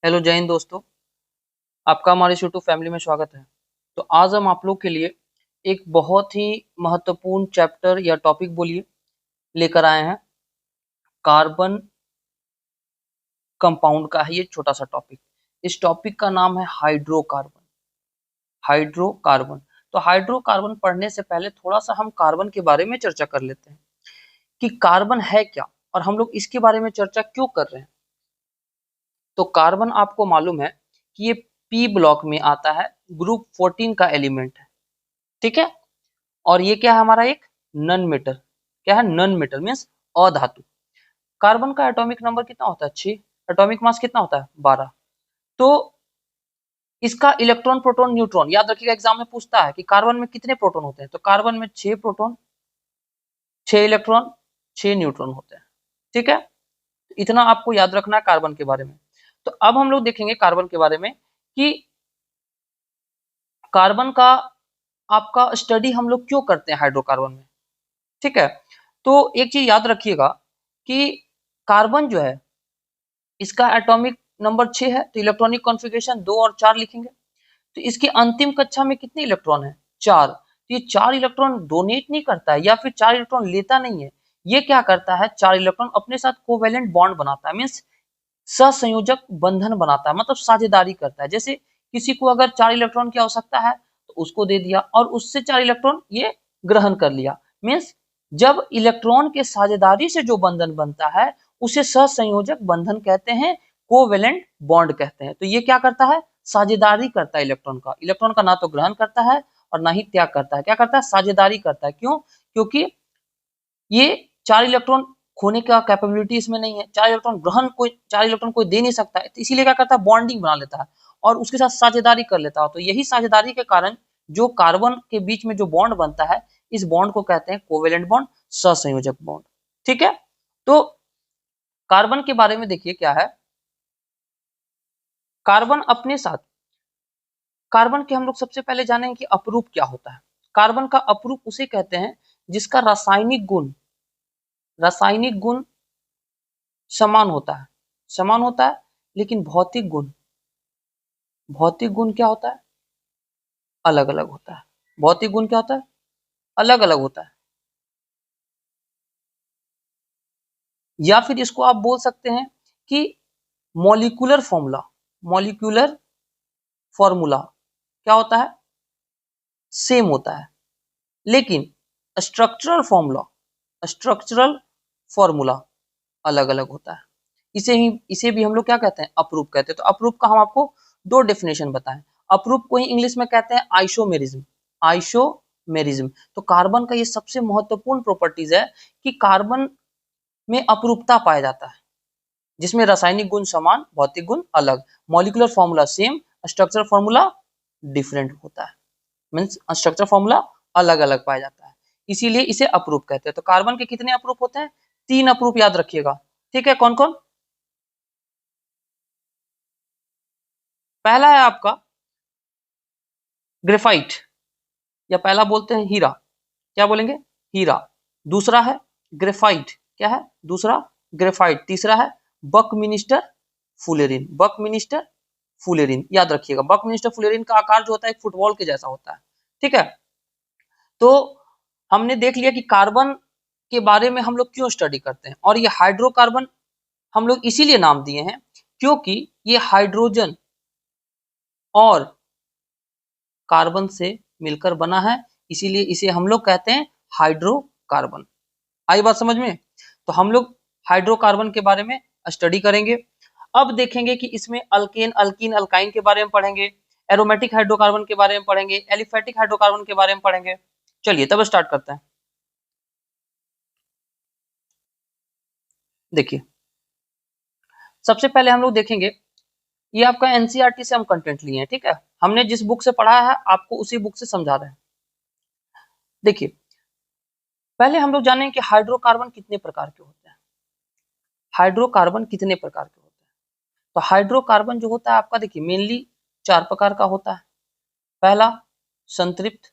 Hello जय हिंद दोस्तों। आपका हमारे यूट्यूब फैमिली में स्वागत है। तो आज हम आप लोग के लिए एक बहुत ही महत्वपूर्ण चैप्टर या टॉपिक बोलिए लेकर आए हैं। कार्बन कंपाउंड का है ये छोटा सा टॉपिक। इस टॉपिक का नाम है हाइड्रोकार्बन। हाइड्रोकार्बन। तो हाइड्रोकार्बन पढ़ने से पहले थोड़ा सा हम कार्बन के बारे में चर्चा कर लेते हैं कि कार्बन है क्या और हम लोग इसके बारे में चर्चा क्यों कर रहे हैं। तो कार्बन आपको मालूम है कि ये पी ब्लॉक में आता है, ग्रुप 14 का एलिमेंट है। ठीक है। और ये क्या है हमारा एक नन मेटल। क्या है? नन मेटल मीन्स अधातु। कार्बन का एटॉमिक नंबर कितना होता है? 6। एटॉमिक मास कितना होता है? 12। तो इसका इलेक्ट्रॉन प्रोटॉन न्यूट्रॉन याद रखिएगा, एग्जाम में पूछता है कि कार्बन में कितने प्रोटॉन होते हैं। तो कार्बन में 6 प्रोटॉन, 6 इलेक्ट्रॉन, 6 न्यूट्रॉन होते हैं। ठीक है। इतना आपको याद रखना है कार्बन के बारे में। तो अब हम लोग देखेंगे कार्बन के बारे में कि कार्बन का आपका स्टडी हम लोग क्यों करते हैं हाइड्रोकार्बन में। ठीक है। तो एक चीज याद रखिएगा कि कार्बन जो है इसका एटॉमिक नंबर 6 है, तो इलेक्ट्रॉनिक कॉन्फ़िगरेशन 2 और 4 लिखेंगे। तो इसकी अंतिम कक्षा में कितने इलेक्ट्रॉन है? 4। तो ये 4 इलेक्ट्रॉन डोनेट नहीं करता है या फिर 4 इलेक्ट्रॉन लेता नहीं है। ये क्या करता है? 4 इलेक्ट्रॉन अपने साथ कोवेलेंट बॉन्ड बनाता है, मीन्स सहसंयोजक बंधन बनाता है, मतलब साझेदारी करता है। जैसे किसी को अगर 4 इलेक्ट्रॉन की आवश्यकता है तो उसको दे दिया और उससे 4 इलेक्ट्रॉन ये ग्रहण कर लिया। मीन्स जब इलेक्ट्रॉन के साझेदारी से जो बंधन बनता है उसे सहसंयोजक बंधन कहते हैं, कोवेलेंट बॉन्ड कहते हैं। तो ये क्या करता है? साझेदारी करता है इलेक्ट्रॉन का। इलेक्ट्रॉन का ना तो ग्रहण करता है और ना ही त्याग करता है। क्या करता है? साझेदारी करता है। क्यों? क्योंकि ये 4 इलेक्ट्रॉन खोने का कैपेबिलिटी इसमें नहीं है। 4 इलेक्ट्रॉन कोई दे नहीं सकता है, तो इसीलिए क्या करता है? बॉन्डिंग बना लेता है और उसके साथ साझेदारी कर लेता है। तो यही साझेदारी के कारण जो कार्बन के बीच में जो बॉन्ड बनता है, इस बॉन्ड को कहते हैं कोवेलेंट बॉन्ड, सहसंयोजक बॉन्ड। ठीक है। तो कार्बन के बारे में देखिए क्या है। कार्बन अपने साथ, कार्बन के हम लोग सबसे पहले जानेंगे कि अपरूप क्या होता है। कार्बन का अपरूप उसे कहते हैं जिसका रासायनिक गुण समान होता है। समान होता है, लेकिन भौतिक गुण क्या होता है? अलग अलग होता है। भौतिक गुण क्या होता है? अलग अलग होता है। या फिर इसको आप बोल सकते हैं कि मॉलिक्यूलर फॉर्मूला मॉलिक्यूलर फॉर्मूला क्या होता है? सेम होता है, लेकिन स्ट्रक्चरल फॉर्मूला अलग अलग होता है। इसे भी हम लोग क्या कहते हैं? अप्रूप कहते हैं। तो अप्रूप का हम आपको दो डेफिनेशन बताएं। अप्रूप को ही इंग्लिश में कहते हैं आइसोमेरिज्म। तो कार्बन का ये सबसे महत्वपूर्ण प्रॉपर्टीज है कि कार्बन में अपरूपता पाया जाता है, जिसमें रासायनिक गुण समान, भौतिक गुण अलग, molecular formula same, structure formula different होता है। मीन्स स्ट्रक्चर फॉर्मूला अलग अलग पाया जाता है, इसीलिए इसे अपरूप कहते हैं। तो कार्बन के कितने अपरूप होते हैं? 3 अपरूप याद रखिएगा। ठीक है। कौन कौन? पहला है आपका ग्रेफाइट, या पहला बोलते हैं हीरा। क्या बोलेंगे? हीरा। दूसरा है ग्रेफाइट। क्या है दूसरा? ग्रेफाइट। तीसरा है बकमिनिस्टर फुलेरिन। बकमिनिस्टर फुलेरिन याद रखिएगा। बकमिनिस्टर फुलेरिन का आकार जो होता है एक फुटबॉल के जैसा होता है। ठीक है। तो हमने देख लिया कि कार्बन के बारे में हम लोग क्यों स्टडी करते हैं, और ये हाइड्रोकार्बन हम लोग इसीलिए नाम दिए हैं क्योंकि ये हाइड्रोजन और कार्बन से मिलकर बना है, इसीलिए इसे हम लोग कहते हैं हाइड्रोकार्बन। आई बात समझ में? तो हम लोग हाइड्रोकार्बन के बारे में स्टडी करेंगे। अब देखेंगे कि इसमें अल्केन, अल्कीन, अल्काइन के बारे में पढ़ेंगे, एरोमेटिक हाइड्रोकार्बन के बारे में पढ़ेंगे, एलिफेटिक हाइड्रोकार्बन के बारे में पढ़ेंगे। चलिए तब स्टार्ट करते हैं। देखिए, सबसे पहले हम लोग देखेंगे, ये आपका एनसीईआरटी से हम कंटेंट लिए हैं। ठीक है। हमने जिस बुक से पढ़ा है आपको उसी बुक से समझा रहे हैं। देखिए, पहले हम लोग जानेंगे कि हाइड्रोकार्बन कितने प्रकार के होते हैं। हाइड्रोकार्बन कितने प्रकार के होते हैं? तो हाइड्रोकार्बन जो होता है आपका, देखिए मेनली 4 प्रकार का होता है। पहला संतृप्त,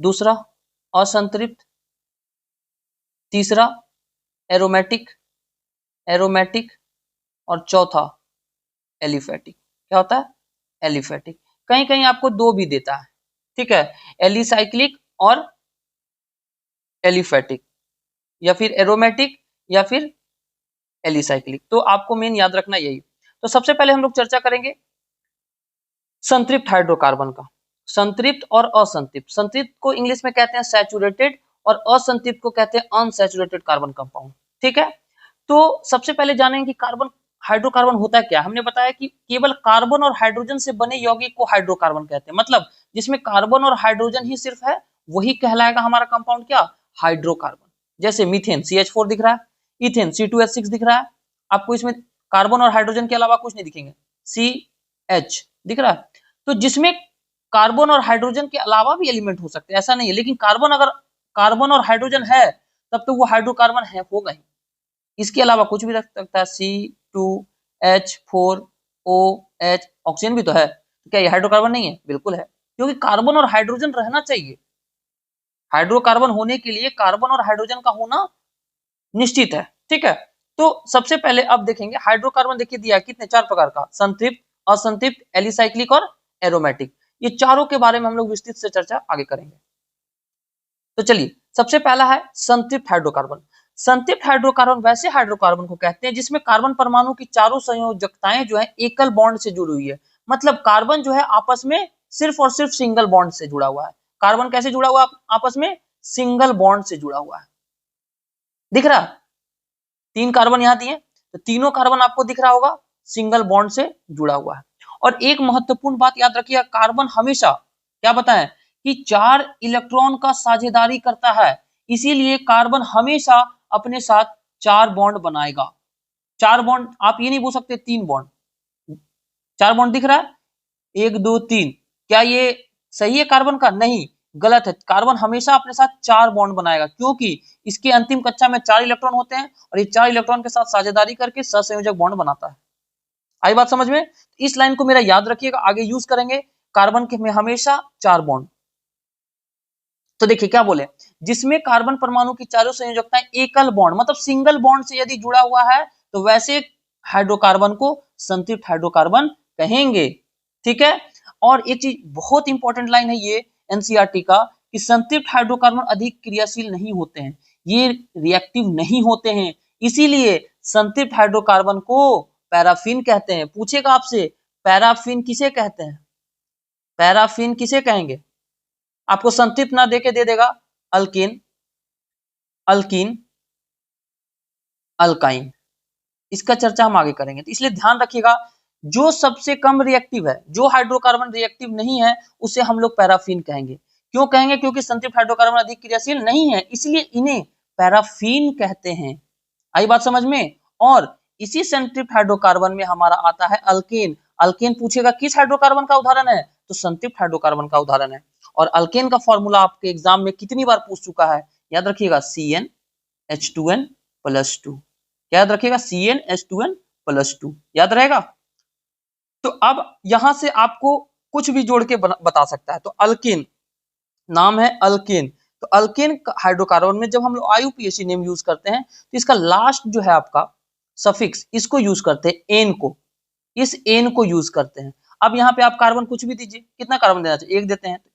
दूसरा असंतृप्त, तीसरा एरोमेटिक एरोमेटिक और चौथा एलिफेटिक। क्या होता है? एलिफेटिक। कहीं कहीं आपको दो भी देता है, ठीक है, एलिसाइक्लिक और एलिफेटिक, या फिर एरोमेटिक या फिर एलिसाइक्लिक। तो आपको मेन याद रखना यही। तो सबसे पहले हम लोग चर्चा करेंगे संतृप्त हाइड्रोकार्बन का। संतृप्त और असंतृप्त। संतृप्त को इंग्लिश में कहते हैं सैचुरेटेड और असंतृप्त को कहते हैं अनसैचुरेटेड कार्बन कंपाउंड, ठीक है। तो सबसे पहले जानेंगे कि कार्बन हाइड्रोकार्बन होता है क्या। हमने बताया कि केवल कार्बन और हाइड्रोजन से बने यौगिक को हाइड्रोकार्बन कहते हैं, मतलब जिसमें कार्बन और हाइड्रोजन ही सिर्फ है वही कहलाएगा हमारा कंपाउंड क्या? हाइड्रोकार्बन। जैसे मीथेन CH4 दिख रहा है, इथेन C2H6 दिख रहा है, आपको इसमें कार्बन और हाइड्रोजन के अलावा कुछ नहीं दिखेंगे, CH दिख रहा है। तो जिसमें कार्बन और हाइड्रोजन के अलावा भी एलिमेंट हो सकते हैं ऐसा नहीं है, लेकिन अगर कार्बन और हाइड्रोजन है तब तो वो हाइड्रोकार्बन है, होगा ही। इसके अलावा कुछ भी रख सकता है, C2H4OH, ऑक्सीजन भी तो है। क्या ये हाइड्रोकार्बन नहीं है? बिल्कुल है, क्योंकि कार्बन और हाइड्रोजन रहना चाहिए। हाइड्रोकार्बन होने के लिए कार्बन और हाइड्रोजन का होना निश्चित है, ठीक है। तो सबसे पहले अब देखेंगे हाइड्रोकार्बन। देखिए दिया कितने, 4 प्रकार का, संतृप्त, असंतृप्त, एलिसाइक्लिक और एरोमेटिक। ये चारों के बारे में हम लोग विस्तृत से चर्चा आगे करेंगे। तो चलिए, सबसे पहला है संतृप्त हाइड्रोकार्बन। संतृप्त हाइड्रोकार्बन वैसे हाइड्रोकार्बन को कहते हैं जिसमें कार्बन परमाणु की चारों संयोजकताएं जो है एकल बॉन्ड से जुड़ी हुई है। मतलब कार्बन जो है आपस में सिर्फ और सिर्फ सिंगल बॉन्ड से जुड़ा हुआ है। कार्बन कैसे जुड़ा हुआ है आपस में? सिंगल बॉन्ड से जुड़ा हुआ है। दिख रहा? 3 कार्बन यहां दिए, तो तीनों कार्बन आपको दिख रहा होगा सिंगल बॉन्ड से जुड़ा हुआ है। और एक महत्वपूर्ण बात याद रखिएगा, कार्बन हमेशा क्या बताएं कि 4 इलेक्ट्रॉन का साझेदारी करता है, इसीलिए कार्बन हमेशा अपने साथ 4 बॉन्ड बनाएगा। 4 बॉन्ड, आप ये नहीं बोल सकते 3 बॉन्ड। 4 बॉन्ड दिख रहा है, 1 2 3। क्या ये सही है कार्बन का? नहीं, गलत है। कार्बन हमेशा अपने साथ 4 बॉन्ड बनाएगा, क्योंकि इसके अंतिम कक्षा में 4 इलेक्ट्रॉन होते हैं और ये 4 इलेक्ट्रॉन के साथ साझेदारी करके सहसंयोजक बॉन्ड बनाता है। आई बात समझ में? इस लाइन को मेरा याद रखिएगा, आगे यूज करेंगे। कार्बन के में हमेशा 4 बॉन्ड। तो देखिए क्या बोले, जिसमें कार्बन परमाणु की चारों संयोजकताएं एकल बॉन्ड मतलब सिंगल बॉन्ड से यदि जुड़ा हुआ है तो वैसे हाइड्रोकार्बन को संतृप्त हाइड्रोकार्बन कहेंगे, ठीक है। और एक चीज बहुत इंपॉर्टेंट लाइन है ये एनसीईआरटी का, कि संतृप्त हाइड्रोकार्बन अधिक क्रियाशील नहीं होते हैं, ये रिएक्टिव नहीं होते हैं, इसीलिए संतृप्त हाइड्रोकार्बन को पैराफिन कहते हैं। पूछेगा आपसे पैराफिन किसे कहते हैं? पैराफिन किसे कहेंगे? आपको संतृप्त ना देके दे देगा अल्किन, अल्कीन, अल्काइन। इसका चर्चा हम आगे करेंगे, तो इसलिए ध्यान रखिएगा जो सबसे कम रिएक्टिव है, जो हाइड्रोकार्बन रिएक्टिव नहीं है, उसे हम लोग पैराफिन कहेंगे। क्यों कहेंगे? क्योंकि संतृप्त हाइड्रोकार्बन अधिक क्रियाशील नहीं है, इसलिए इन्हें पैराफिन कहते हैं। आई बात समझ में? और इसी संतृप्त हाइड्रोकार्बन में हमारा आता है अल्केन। अल्केन पूछेगा किस हाइड्रोकार्बन का उदाहरण है, तो संतृप्त हाइड्रोकार्बन का उदाहरण है। और अल्केन का फॉर्मूला आपके एग्जाम में कितनी बार पूछ चुका है, याद रखिएगा CnH2n+2। याद रखिएगा CnH2n+2, याद रहेगा। तो अब यहां से आपको कुछ भी जोड़ के बता सकता है। तो अल्केन नाम है अल्केन, तो अल्केन हाइड्रोकार्बन में जब हम लोग IUPAC नेम यूज करते हैं तो इसका लास्ट जो है आपका सफिक्स, इसको यूज करते हैं एन को, इस एन को यूज करते हैं। अब यहाँ पे आप कार्बन कुछ भी दीजिए, कितना कार्बन देना चाहिए? 1 देते हैं, तो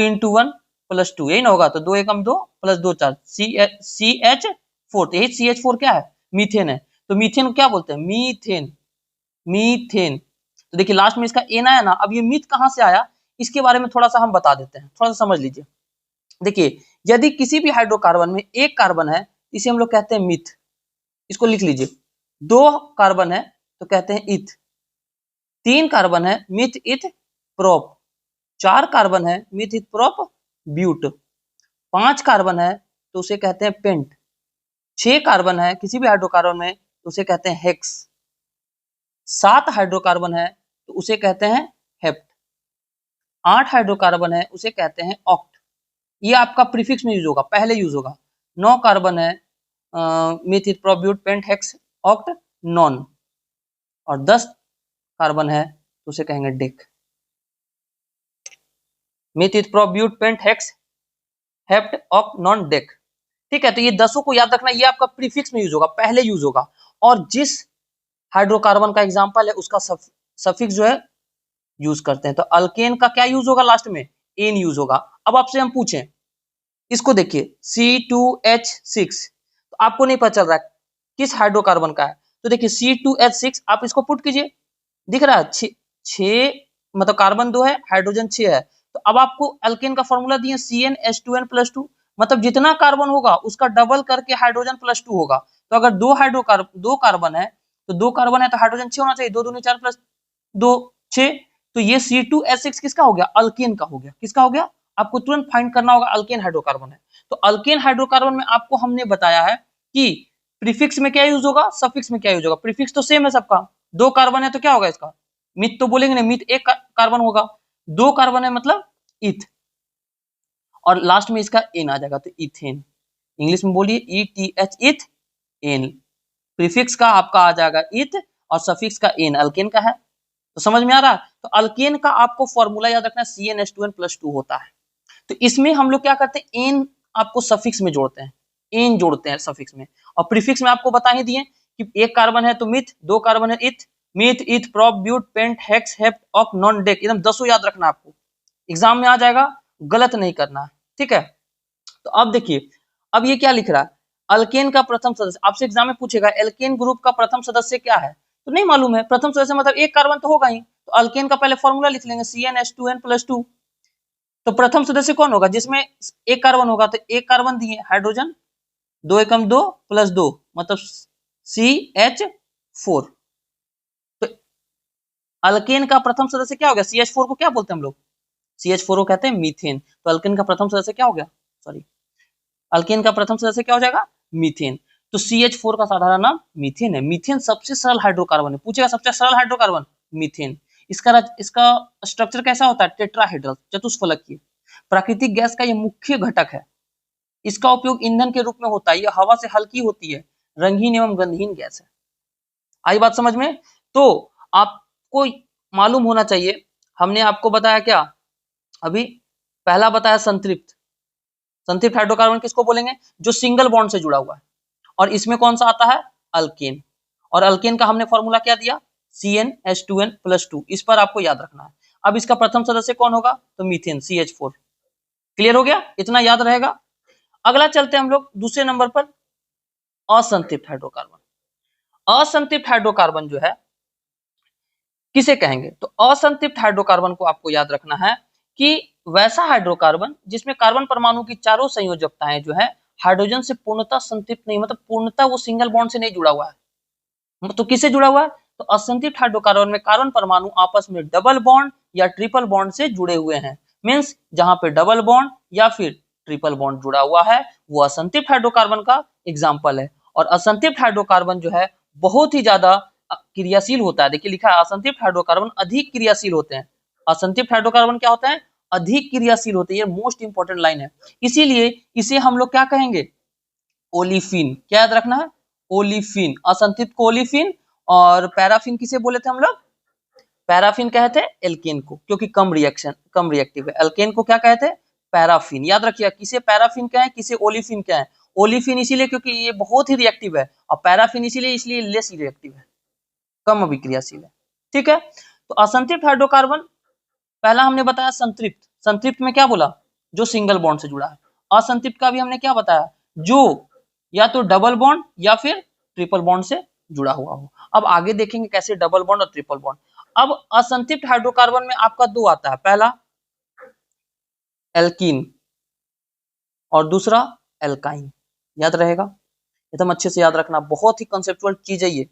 1 2 × 1+2, यही ना होगा, तो 2 एकम 2 + 2 4 CH4। तो यही CH4 क्या है? मीथेन है। तो मीथेन को क्या बोलते हैं? Methane, methane. तो देखिए लास्ट में इसका एन आया ना, अब ये मीथ कहां से आया इसके बारे में थोड़ा सा हम बता देते हैं, थोड़ा सा समझ लीजिए। देखिए यदि किसी भी हाइड्रोकार्बन में एक कार्बन है, इसे हम लोग कहते हैं मिथ, इसको लिख लीजिए। 2 कार्बन है तो कहते हैं इथ, 3 कार्बन है मिथ इथ प्रोप, 4 कार्बन है meth eth prop but, 5 carbon है तो उसे कहते हैं पेंट, 6 कार्बन है किसी भी हाइड्रोकार्बन में तो उसे कहते हैं हेक्स, 7 हाइड्रोकार्बन है तो उसे कहते हैं हेप्ट, 8 हाइड्रोकार्बन है उसे कहते हैं ऑक्ट। ये आपका प्रीफिक्स में यूज होगा, पहले यूज होगा। 9 कार्बन है meth eth prop but pent hex oct non, और 10 कार्बन है तो उसे कहेंगे dec. Meth eth prop but pent hex hept oct non dec, ठीक है। तो ये 10 को याद रखना, ये आपका प्रीफिक्स में यूज होगा, पहले यूज होगा। और जिस हाइड्रोकार्बन का एग्जाम्पल है उसका सफिक्स जो है यूज करते हैं। तो अल्केन का क्या यूज होगा लास्ट में? एन यूज होगा। अब आपसे हम पूछें, इसको देखिए C2H6, तो आपको नहीं पता चल रहा है किस हाइड्रोकार्बन का है, तो देखिए C2H6 आप इसको पुट कीजिए, दिख रहा है छह मतलब कार्बन 2 है, हाइड्रोजन 6 है। तो अब आपको अल्केन का फॉर्मूला दिए CnH2n+2, मतलब जितना कार्बन होगा उसका डबल करके हाइड्रोजन +2 होगा। तो अगर दो कार्बन है तो 2 कार्बन है तो हाइड्रोजन 6 होना चाहिए, 2 दूनी 4 प्लस 2 6। तो ये C2H6 किसका हो गया? अल्केन का हो गया। किसका हो गया? आपको तुरंत फाइंड करना होगा, अल्केन हाइड्रोकार्बन है। तो अल्केन हाइड्रोकार्बन में आपको हमने बताया है कि प्रीफिक्स में क्या यूज होगा, सफिक्स में क्या यूज होगा। प्रीफिक्स तो सेम है सबका, 2 कार्बन है तो क्या होगा इसका? मिथ तो बोलेंगे नहीं, मिथ एक कार्बन होगा, 2 कार्बन है मतलब इथ, और लास्ट में इसका एन आ जाएगा तो इथेन। इंग्लिश में बोलिए ETH, इथ एन। प्रीफिक्स का आपका आ जाएगा इथ और सफिक्स का एन, अल्केन का है। तो समझ में आ रहा है? तो अल्केन का आपको फॉर्मूला याद रखना है CnH2n+2 होता है। तो इसमें हम लोग क्या करते हैं, एन आपको सफिक्स में जोड़ते हैं, एन जोड़ते हैं सफिक्स में। और प्रीफिक्स में आपको बता ही दिए कि एक कार्बन है तो मिथ, 2 कार्बन है eth, meth eth prop but pent hex hept oct non dec, एकदम 10 याद रखना आपको, एग्जाम में आ जाएगा, गलत नहीं करना है, ठीक है। तो अब देखिए, अब ये क्या लिख रहा है, अल्केन का प्रथम सदस्य। आपसे एग्जाम में पूछेगा एल्केन ग्रुप का प्रथम सदस्य क्या है, तो नहीं मालूम है, प्रथम सदस्य मतलब एक कार्बन तो होगा ही, तो अल्केन का पहले फॉर्मूला लिख लेंगे CnH2n+2। तो प्रथम सदस्य कौन होगा? जिसमें एक कार्बन होगा, तो एक कार्बन दिए हाइड्रोजन, 2 एकम 2 प्लस 2 मतलब CH4। तो अल्केन का प्रथम सदस्य क्या हो गया? CH4 को क्या बोलते हैं हम लोग? CH4 को कहते हैं मीथेन। तो अल्केन का प्रथम सदस्य क्या हो गया? सॉरी, अल्केन का प्रथम सदस्य क्या हो जाएगा? मीथेन। तो CH4 का साधारण नाम मीथेन है। मीथेन सबसे सरल हाइड्रोकार्बन है, पूछेगा सबसे सरल हाइड्रोकार्बन मीथेन। इसका स्ट्रक्चर कैसा होता है? टेट्राहेड्रल, चतुष्फलकीय। प्राकृतिक गैस का ये मुख्य घटक है। इसका उपयोग ईंधन के रूप में होता है। यह हवा से हल्की होती है, रंगीन एवं गंधहीन गैस है। आई बात समझ में? तो आपको मालूम होना चाहिए, हमने आपको बताया क्या अभी, पहला बताया संतृप्त। संतृप्त हाइड्रोकार्बन किसको बोलेंगे? जो सिंगल बॉन्ड से जुड़ा हुआ है। और इसमें कौन सा आता है? अल्केन। और अल्केन का हमने फॉर्मूला क्या दिया? CnH2n+2। इस पर आपको याद रखना है। अब इसका प्रथम सदस्य कौन होगा? तो मीथेन, CH4। क्लियर हो गया? इतना याद रहेगा। अगला चलते हैं हम लोग दूसरे नंबर पर, असंतृप्त हाइड्रोकार्बन। असंतृप्त हाइड्रोकार्बन जो है किसे कहेंगे? तो असंतृप्त हाइड्रोकार्बन को आपको याद रखना है कि वैसा हाइड्रोकार्बन जिसमें कार्बन परमाणु की चारों संयोजकताएं जो है हाइड्रोजन से पूर्णतः संतृप्त नहीं, मतलब पूर्णतः वो सिंगल बॉन्ड से नहीं जुड़ा हुआ है। तो किससे जुड़ा हुआ है? तो असंतृप्त हाइड्रोकार्बन में कार्बन परमाणु आपस में डबल बॉन्ड या ट्रिपल बॉन्ड से जुड़े हुए हैं। मींस जहां पे डबल बॉन्ड या फिर ट्रिपल बॉन्ड जुड़ा हुआ है वो असंतृप्त हाइड्रोकार्बन का एग्जाम्पल है। और असंतृप्त हाइड्रोकार्बन जो है बहुत ही ज्यादा क्रियाशील होता है। देखिए लिखा है असंतृप्त हाइड्रोकार्बन अधिक क्रियाशील होते हैं। असंतृप्त हाइड्रोकार्बन क्या होता है? अधिक क्रियाशील होते हैं। ये मोस्ट इंपॉर्टेंट लाइन है, इसीलिए इसे हम लोग क्या कहेंगे? ओलिफिन। क्या याद रखना है? ओलिफिन। असंतृप्त को ओलिफिन, और पैराफिन किसे बोले थे हम लोग? पैराफिन कहते हैं एल्केन को, क्योंकि कम रिएक्टिव है। एल्केन को क्या कहते हैं? पैराफिन। याद रखिए किसे पैराफिन कहें, किसे ओलिफिन कहें। ओलिफिन इसीलिए क्योंकि ये बहुत ही रिएक्टिव है, और पैराफिन इसलिए लेस रिएक्टिव है, कम अभिक्रियाशील है, ठीक है। तो असंतृप्त हाइड्रोकार्बन पहला हमने बताया संतृप्त। संतृप्त में क्या बोला? जो सिंगल बॉन्ड से जुड़ा है। असंतृप्त का भी हमने क्या बताया? जो या तो डबल बॉन्ड या फिर ट्रिपल बॉन्ड से जुड़ा हुआ हो। अब आगे देखेंगे कैसे डबल बॉन्ड और ट्रिपल बॉन्ड। अब असंतृप्त हाइड्रोकार्बन में आपका दो आता है, पहला एल्कीन और दूसरा एल्काइन। याद रहेगा, एकदम अच्छे से याद रखना, बहुत ही कंसेप्चुअल चीज है ये।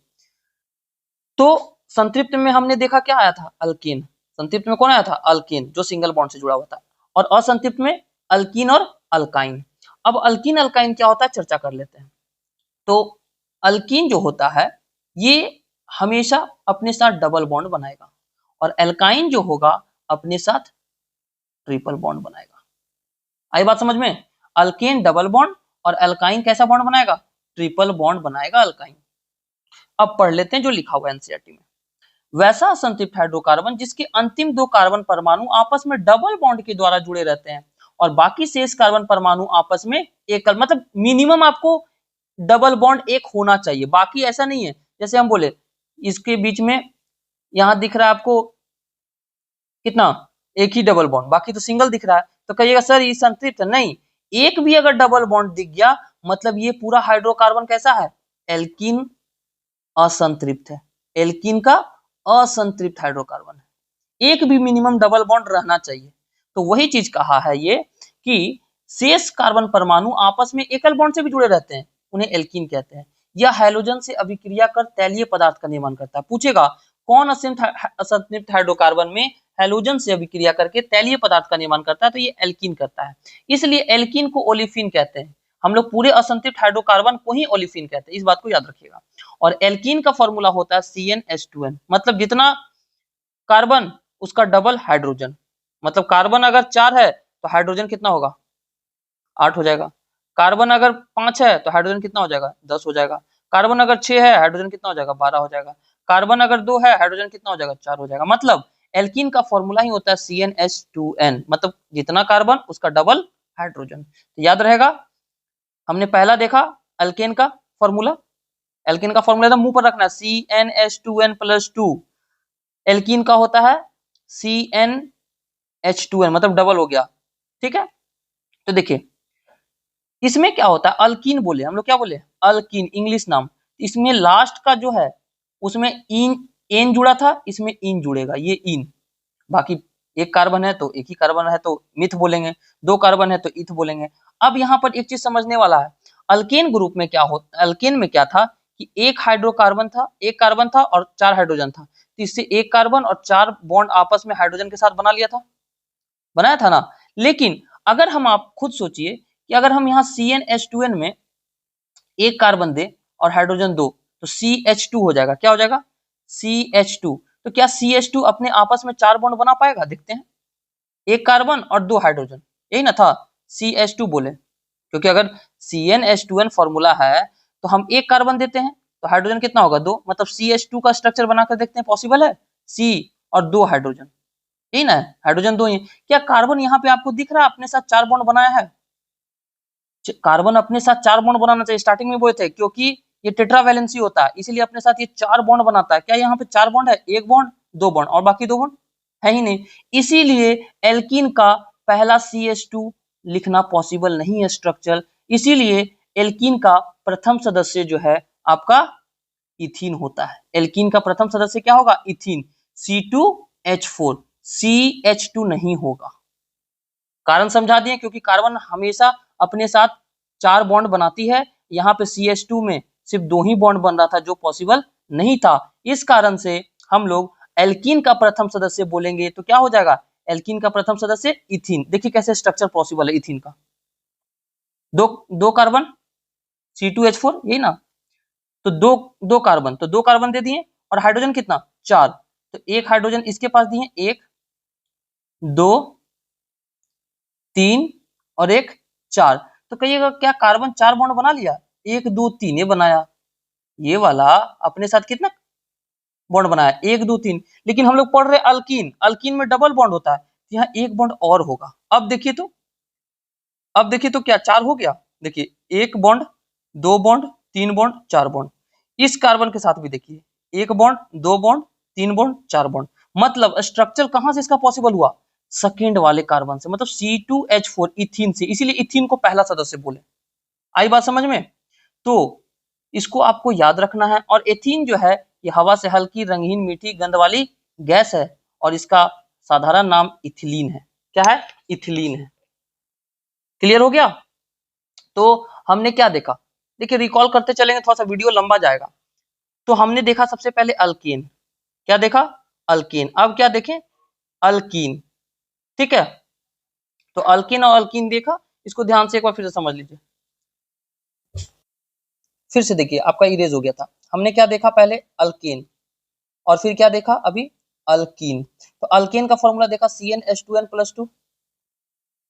तो संतृप्त में हमने देखा क्या आया था? अल्कीन। संतृप्त में कौन आया था? अल्कीन, जो सिंगल बॉन्ड से जुड़ा हुआ था। और असंतृप्त में अल्कीन और अल्काइन। अब अल्कीन अल्काइन क्या होता है चर्चा कर लेते हैं। तो अल्कीन जो होता है ये हमेशा अपने साथ डबल बॉन्ड बनाएगा, और एल्काइन जो होगा अपने साथ ट्रिपल बॉन्ड बनाएगा। आई बात समझ में? अल्केन डबल बॉन्ड और अल्काइन कैसा बॉन्ड बनाएगा? ट्रिपल बॉन्ड बनाएगा अल्काइन। अब पढ़ लेते हैं जो लिखा हुआ है एनसीईआरटी में। वैसा असंतृप्त हाइड्रोकार्बन जिसके अंतिम दो कार्बन परमाणु आपस में डबल बॉन्ड के द्वारा जुड़े रहते हैं और बाकी शेष कार्बन परमाणु आपस में एकल, मतलब मिनिमम आपको डबल बॉन्ड एक होना चाहिए, बाकी ऐसा नहीं है जैसे हम बोले इसके बीच में यहां दिख रहा है आपको कितना, एक ही डबल बॉन्ड, बाकी तो सिंगल दिख रहा है, तो कहिएगा सर ये संतृप्त है। नहीं, एक भी अगर डबल बॉन्ड दिख गया मतलब ये पूरा हाइड्रोकार्बन कैसा है, एल्कीन असंतृप्त है, एल्कीन का असंतृप्त हाइड्रोकार्बन है, एक भी मिनिमम डबल बॉन्ड रहना चाहिए। तो वही चीज कहा है ये कि शेष कार्बन परमाणु आपस में एकल बॉन्ड से भी जुड़े रहते हैं, उन्हें एल्कीन कहते हैं। यह हैलोजन से अभिक्रिया कर तैलीय पदार्थ का निर्माण करता है। पूछेगा कौन असंतृप्त हाइड्रोकार्बन में हैलोजन से अभिक्रिया करके तैलीय पदार्थ का निर्माण करता है, तो ये एल्कीन करता है, इसलिए एल्कीन को ओलिफिन कहते हैं। हम लोग पूरे असंतृप्त हाइड्रोकार्बन को ही ओलिफिन कहते हैं, इस बात को याद रखिएगा। और एल्कीन का फॉर्मूला होता है CnH2n, मतलब जितना कार्बन उसका डबल हाइड्रोजन, मतलब कार्बन अगर 4 है तो हाइड्रोजन कितना होगा, 8 हो जाएगा। कार्बन अगर 5 है तो हाइड्रोजन कितना हो जाएगा, 10 हो जाएगा। कार्बन अगर 6 है हाइड्रोजन कितना हो जाएगा, 12 हो जाएगा। कार्बन अगर 2 है हाइड्रोजन कितना हो जाएगा, 4 हो जाएगा। मतलब एल्कीन का फॉर्मूला ही होता है CnH2n, मतलब जितना कार्बन उसका डबल हाइड्रोजन। तो याद रहेगा, हमने पहला देखा अल्केन का फॉर्मूला, एल्कीन का फॉर्मूला एकदम मुंह पर रखना है, CnH2n+2। एल्कीन का होता है CnH2n, मतलब डबल हो गया, ठीक है। तो देखिए इसमें क्या होता है, अल्कीन बोले हम लोग, क्या बोले, अल्कीन इंग्लिश नाम। इसमें लास्ट का जो है उसमें इन एन जुड़ा था, इसमें इन जुड़ेगा, ये इन। बाकी एक कार्बन है तो एक ही कार्बन है तो मिथ बोलेंगे, 2 कार्बन है तो इथ बोलेंगे। अब यहाँ पर एक चीज समझने वाला है, अल्केन ग्रुप में क्या होता, अल्केन में क्या था कि एक हाइड्रोकार्बन था, एक कार्बन था और 4 हाइड्रोजन था, तो इससे एक कार्बन और 4 बॉन्ड आपस में हाइड्रोजन के साथ बना लिया था, बनाया था ना। लेकिन अगर हम, आप खुद सोचिए कि अगर हम यहाँ CnH2n में एक कार्बन दे और हाइड्रोजन 2, तो CH2 हो जाएगा, क्या हो जाएगा, CH2। तो क्या CH2 अपने आपस में 4 बॉन्ड बना पाएगा, देखते हैं। एक कार्बन और 2 हाइड्रोजन, यही ना था CH2 बोले, क्योंकि अगर CnH2n फॉर्मूला है तो हम एक कार्बन देते हैं तो हाइड्रोजन कितना होगा, 2, मतलब CH2 का स्ट्रक्चर बनाकर देखते हैं, पॉसिबल है, C और 2 हाइड्रोजन, यही ना है, हाइड्रोजन 2 ही। क्या कार्बन यहाँ पे आपको दिख रहा है अपने साथ 4 बॉन्ड बनाया है, कार्बन अपने साथ 4 बॉन्ड बनाना चाहिए, स्टार्टिंग में बोले थे, क्योंकि ये टेट्रा वैलेंसी होता है, इसीलिए अपने साथ ये 4 बॉन्ड बनाता है। क्या यहाँ पे 4 बॉन्ड है, एक बॉन्ड, 2 बॉन्ड और बाकी 2 बॉन्ड है ही नहीं, इसीलिए एल्कीन का पहला CH2 लिखना पॉसिबल नहीं है स्ट्रक्चर, इसीलिए एल्कीन का प्रथम सदस्य जो है आपका इथीन होता है। एल्कीन का प्रथम सदस्य क्या होगा, इथीन, C2H4, CH2 नहीं होगा। कारण समझा दिए, क्योंकि कार्बन हमेशा अपने साथ 4 बॉन्ड बनाती है, यहाँ पे CH2 में सिर्फ 2 ही बॉन्ड बन रहा था जो पॉसिबल नहीं था, इस कारण से हम लोग एल्कीन का प्रथम सदस्य बोलेंगे तो क्या हो जाएगा, एल्कीन का प्रथम सदस्य इथीन। देखिए कैसे स्ट्रक्चर पॉसिबल है इथीन का, दो कार्बन C2H4, यही ना, तो दो कार्बन, तो 2 कार्बन दे दिए और हाइड्रोजन कितना, 4, तो एक हाइड्रोजन इसके पास दिए, 1 2 3 और एक 4, तो कहिएगा क्या कार्बन 4 बॉन्ड बना लिया, 1 2 3 ये बनाया, ये वाला अपने साथ कितना बॉन्ड बनाया, 1 2 3। लेकिन हम लोग पढ़ रहे अल्कीन, अल्कीन में डबल बॉन्ड होता है, यहाँ एक बॉन्ड और होगा। अब देखिए तो, अब देखिए तो क्या 4 हो गया, देखिए 1 बॉन्ड 2 बॉन्ड 3 बॉन्ड 4 बॉन्ड, इस कार्बन के साथ भी देखिए 1 बॉन्ड 2 बॉन्ड 3 बॉन्ड 4 बॉन्ड, मतलब स्ट्रक्चर कहां से इसका पॉसिबल हुआ, सेकेंड वाले कार्बन से, मतलब C2H4 इथीन से, इसीलिए इथीन को पहला सदस्य बोले। आई बात समझ में, तो इसको आपको याद रखना है। और एथीन जो है ये हवा से हल्की रंगहीन मीठी गंध वाली गैस है और इसका साधारण नाम इथिलीन है। क्या है, इथिलीन है। क्लियर हो गया। तो हमने क्या देखा, देखिए रिकॉल करते चलेंगे, थोड़ा सा वीडियो लंबा जाएगा। तो हमने देखा सबसे पहले अल्केन, क्या देखा, अल्केन। अब क्या देखें, अल्कीन, ठीक है। तो अल्कीन और अल्कीन देखा, इसको ध्यान से एक बार फिर से समझ लीजिए। फिर से देखिए, आपका इरेज हो गया था। हमने क्या देखा, पहले अल्केन और फिर क्या देखा अभी, अल्कीन। तो अल्केन का फॉर्मूला देखा CnH2n+2,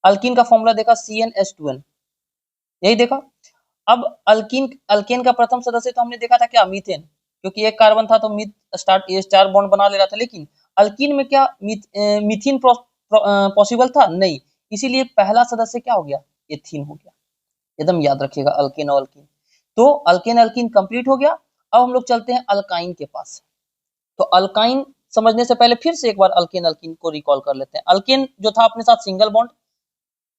अल्कीन का फॉर्मूला देखा CnH2n, यही देखा। अब अल्कीन, अल्केन का प्रथम सदस्य तो हमने देखा था क्या, मीथेन, क्योंकि एक कार्बन था तो मीथ स्टार्ट ये 4 बॉन्ड बना ले रहा था। लेकिन अल्कीन में क्या मीथेन पॉसिबल था, नहीं, इसीलिए पहला सदस्य क्या हो गया, एथीन हो गया। एकदम याद रखिएगा, अल्केन और अल्कीन। तो अल्केन अल्कीन कंप्लीट हो गया। अब हम लोग चलते हैं अल्काइन के पास। तो अल्काइन समझने से पहले फिर से एक बार अल्केन अल्कीन को रिकॉल कर लेते हैं। अल्केन जो था अपने साथ सिंगल बॉन्ड,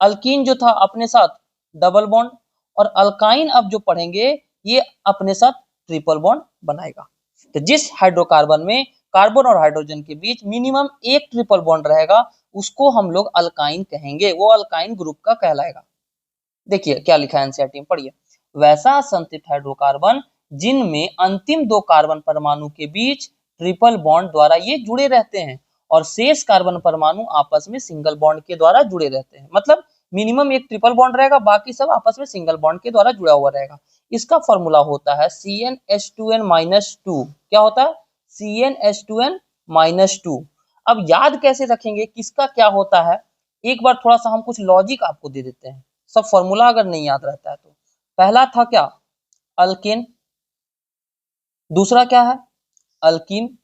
अल्कीन जो था अपने साथ डबल बॉन्ड, और अल्काइन अब जो पढ़ेंगे ये अपने साथ ट्रिपल बॉन्ड बनाएगा। तो जिस हाइड्रोकार्बन में कार्बन और हाइड्रोजन के बीच मिनिमम एक ट्रिपल बॉन्ड रहेगा उसको हम लोग अल्काइन कहेंगे, वो अल्काइन ग्रुप का कहलाएगा। देखिए क्या लिखा है एनसीईआरटी में, पढ़िए। वैसा संतृप्त हाइड्रोकार्बन जिनमें अंतिम दो कार्बन परमाणु के बीच ट्रिपल बॉन्ड द्वारा ये जुड़े रहते हैं और शेष कार्बन परमाणु आपस में सिंगल बॉन्ड के द्वारा जुड़े रहते हैं। मतलब मिनिमम एक ट्रिपल बॉन्ड रहेगा, बाकी सब आपस में सिंगल बॉन्ड के द्वारा जुड़ा हुआ रहेगा। इसका फॉर्मूला होता है CnH2n-2। क्या होता है? CnH2n-2। अब याद कैसे रखेंगे किसका क्या होता है, एक बार थोड़ा सा हम कुछ लॉजिक आपको दे देते हैं, सब फॉर्मूला अगर नहीं याद रहता है तो। पहला था क्या? अल्केन। दूसरा क्या है? अल्कीन।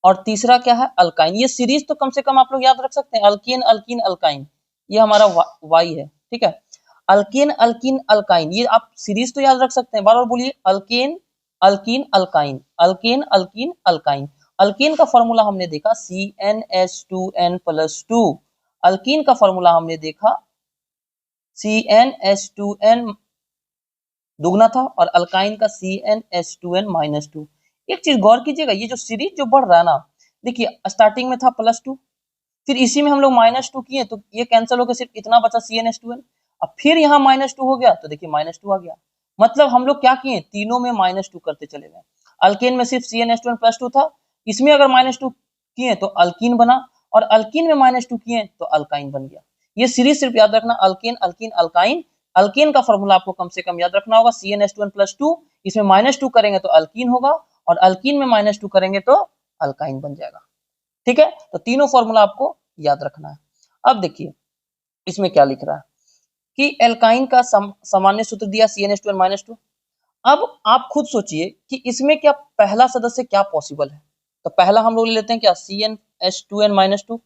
और तीसरा क्या है? अल्काइन। ये सीरीज तो कम से कम आप लोग याद रख सकते हैं, अल्केन अल्कीन अल्काइन, ये हमारा वाई है, ठीक है। अल्केन अल्कीन अल्काइन, ये आप सीरीज तो याद रख सकते हैं। बार बार बोलिए, alkane alkene alkyne, alkane alkene alkyne. Alkane का फॉर्मूला हमने देखा CnH2n+2, अल्कीन का फॉर्मूला हमने देखा CnH2n दुगना था, और अल्काइन का CnH2n-2। एक चीज गौर कीजिएगा, ये जो सीरीज जो बढ़ रहा है ना, देखिए स्टार्टिंग में था +2, फिर इसी में हम लोग -2 किए तो ये कैंसिल होकर सिर्फ इतना बचा CnH2n। अब फिर यहाँ -2 हो गया तो देखिए -2 आ गया। मतलब हम लोग क्या किए, तीनों में -2 करते चले गए। अल्केन में सिर्फ CnH2n+2 था, इसमें अगर -2 किए तो अल्कीन बना, और अल्कीन में -2 किए तो अल्काइन बन गया। ये सीरीज सिर्फ याद रखना, अल्केन अल्कीन अल्काइन। अल्केन का फॉर्मूला आपको कम से कम याद रखना होगा CnH2n+2, इसमें -2 करेंगे तो अल्कीन होगा, और अल्कीन में -2 करेंगे तो अल्काइन बन जाएगा। ठीक है, तो तीनों फॉर्मूला आपको याद रखना है। अब देखिए इसमें क्या लिख रहा है कि एल्काइन का सामान्य सूत्र दिया CnH2n-2। अब आप खुद सोचिए कि इसमें क्या पहला सदस्य क्या पॉसिबल है। तो पहला हम लोग ले लेते हैं क्या, CnH2n-2,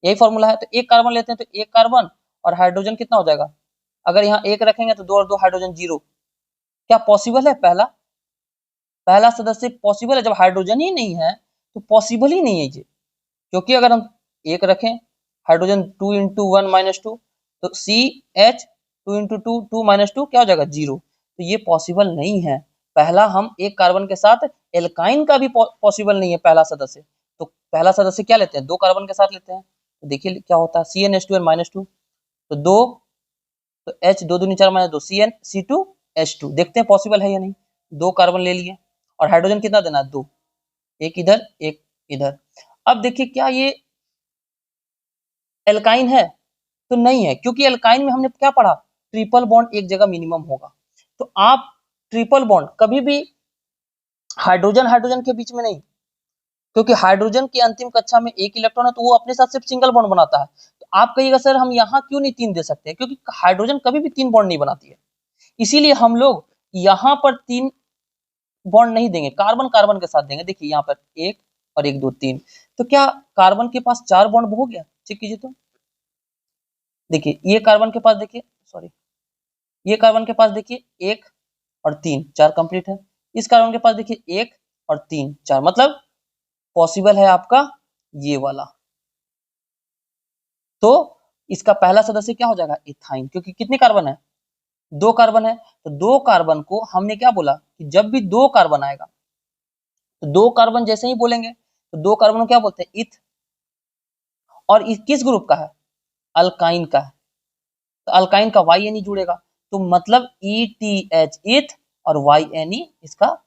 यही फॉर्मूला है। तो एक कार्बन लेते हैं तो एक कार्बन और हाइड्रोजन कितना हो जाएगा, अगर यहाँ एक रखेंगे तो 2 और 2 हाइड्रोजन 0। क्या पॉसिबल है? पहला सदस्य पॉसिबल है? जब हाइड्रोजन ही नहीं है तो पॉसिबल ही नहीं है ये, क्योंकि अगर हम एक रखें हाइड्रोजन 2 × 1 - 2 तो CH 2 × 2 2 - 2 क्या हो जाएगा 0। तो ये पॉसिबल नहीं है। पहला हम एक कार्बन के साथ एल्काइन का भी पॉसिबल नहीं है पहला सदस्य। तो पहला सदस्य क्या लेते हैं, 2 कार्बन के साथ लेते हैं। तो देखिए क्या होता है, CnH2n-2 तो 2, तो H 2 दूनी 4 - 2 CnC2H2। देखते हैं पॉसिबल है या नहीं। 2 कार्बन ले लिए, और हाइड्रोजन कितना देना है 2, एक इधर एक इधर। अब देखिए क्या ये एल्काइन है? तो नहीं है, क्योंकि एल्काइन में हमने क्या पढ़ा, ट्रिपल बॉन्ड एक जगह मिनिमम होगा। तो आप ट्रिपल बॉन्ड कभी भी हाइड्रोजन हाइड्रोजन के बीच में नहीं, क्योंकि हाइड्रोजन की अंतिम कक्षा में एक इलेक्ट्रॉन है तो वो अपने साथ सिर्फ सिंगल बॉन्ड बनाता है। तो आप कहिएगा सर हम यहाँ क्यों नहीं 3 दे सकते, क्योंकि हाइड्रोजन कभी भी 3 बॉन्ड नहीं बनाती है, इसीलिए हम लोग यहाँ पर 3 बॉन्ड नहीं देंगे, कार्बन कार्बन के साथ देंगे। देखिए यहाँ पर 1 और 1 2 3, तो क्या कार्बन के पास 4 बॉन्ड हो गया? चेक कीजिए तो। देखिए ये कार्बन के पास, देखिए सॉरी, ये कार्बन के पास देखिए 1 और 3, 4 कंप्लीट है। इस कार्बन के पास देखिए 1 और 3 4, मतलब पॉसिबल है आपका ये वाला। तो इसका पहला सदस्य क्या हो जाएगा, इथाइन, क्योंकि कितने कार्बन है, 2 कार्बन है। तो 2 कार्बन को हमने क्या बोला कि जब भी 2 कार्बन आएगा तो 2 कार्बन जैसे ही बोलेंगे तो 2 कार्बन को क्या बोलते हैं, इथ। और किस ग्रुप का है, अल्काइन का है। तो अल्काइन का YNE जुड़ेगा, तो मतलब ETH इथ और YNE इसका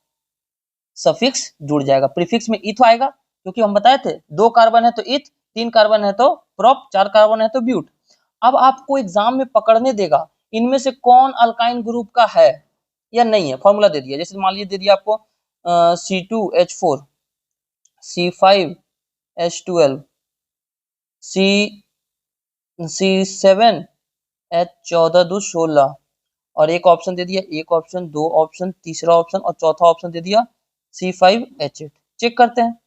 सफिक्स जुड़ जाएगा। प्रीफिक्स में इथ आएगा, क्योंकि हम बताए थे 2 कार्बन है तो इथ, 3 कार्बन है तो प्रोप, 4 कार्बन है तो ब्यूट। अब आपको एग्जाम में पकड़ने देगा इनमें से कौन अल्काइन ग्रुप का है या नहीं है। फॉर्मूला दे दिया, जैसे मान लीजिए दे दिया आपको C2H4 C5H12 C7H14 2 16, और एक ऑप्शन दे दिया, एक ऑप्शन, 2 ऑप्शन, तीसरा ऑप्शन और चौथा ऑप्शन दे दिया C5H8। चेक करते हैं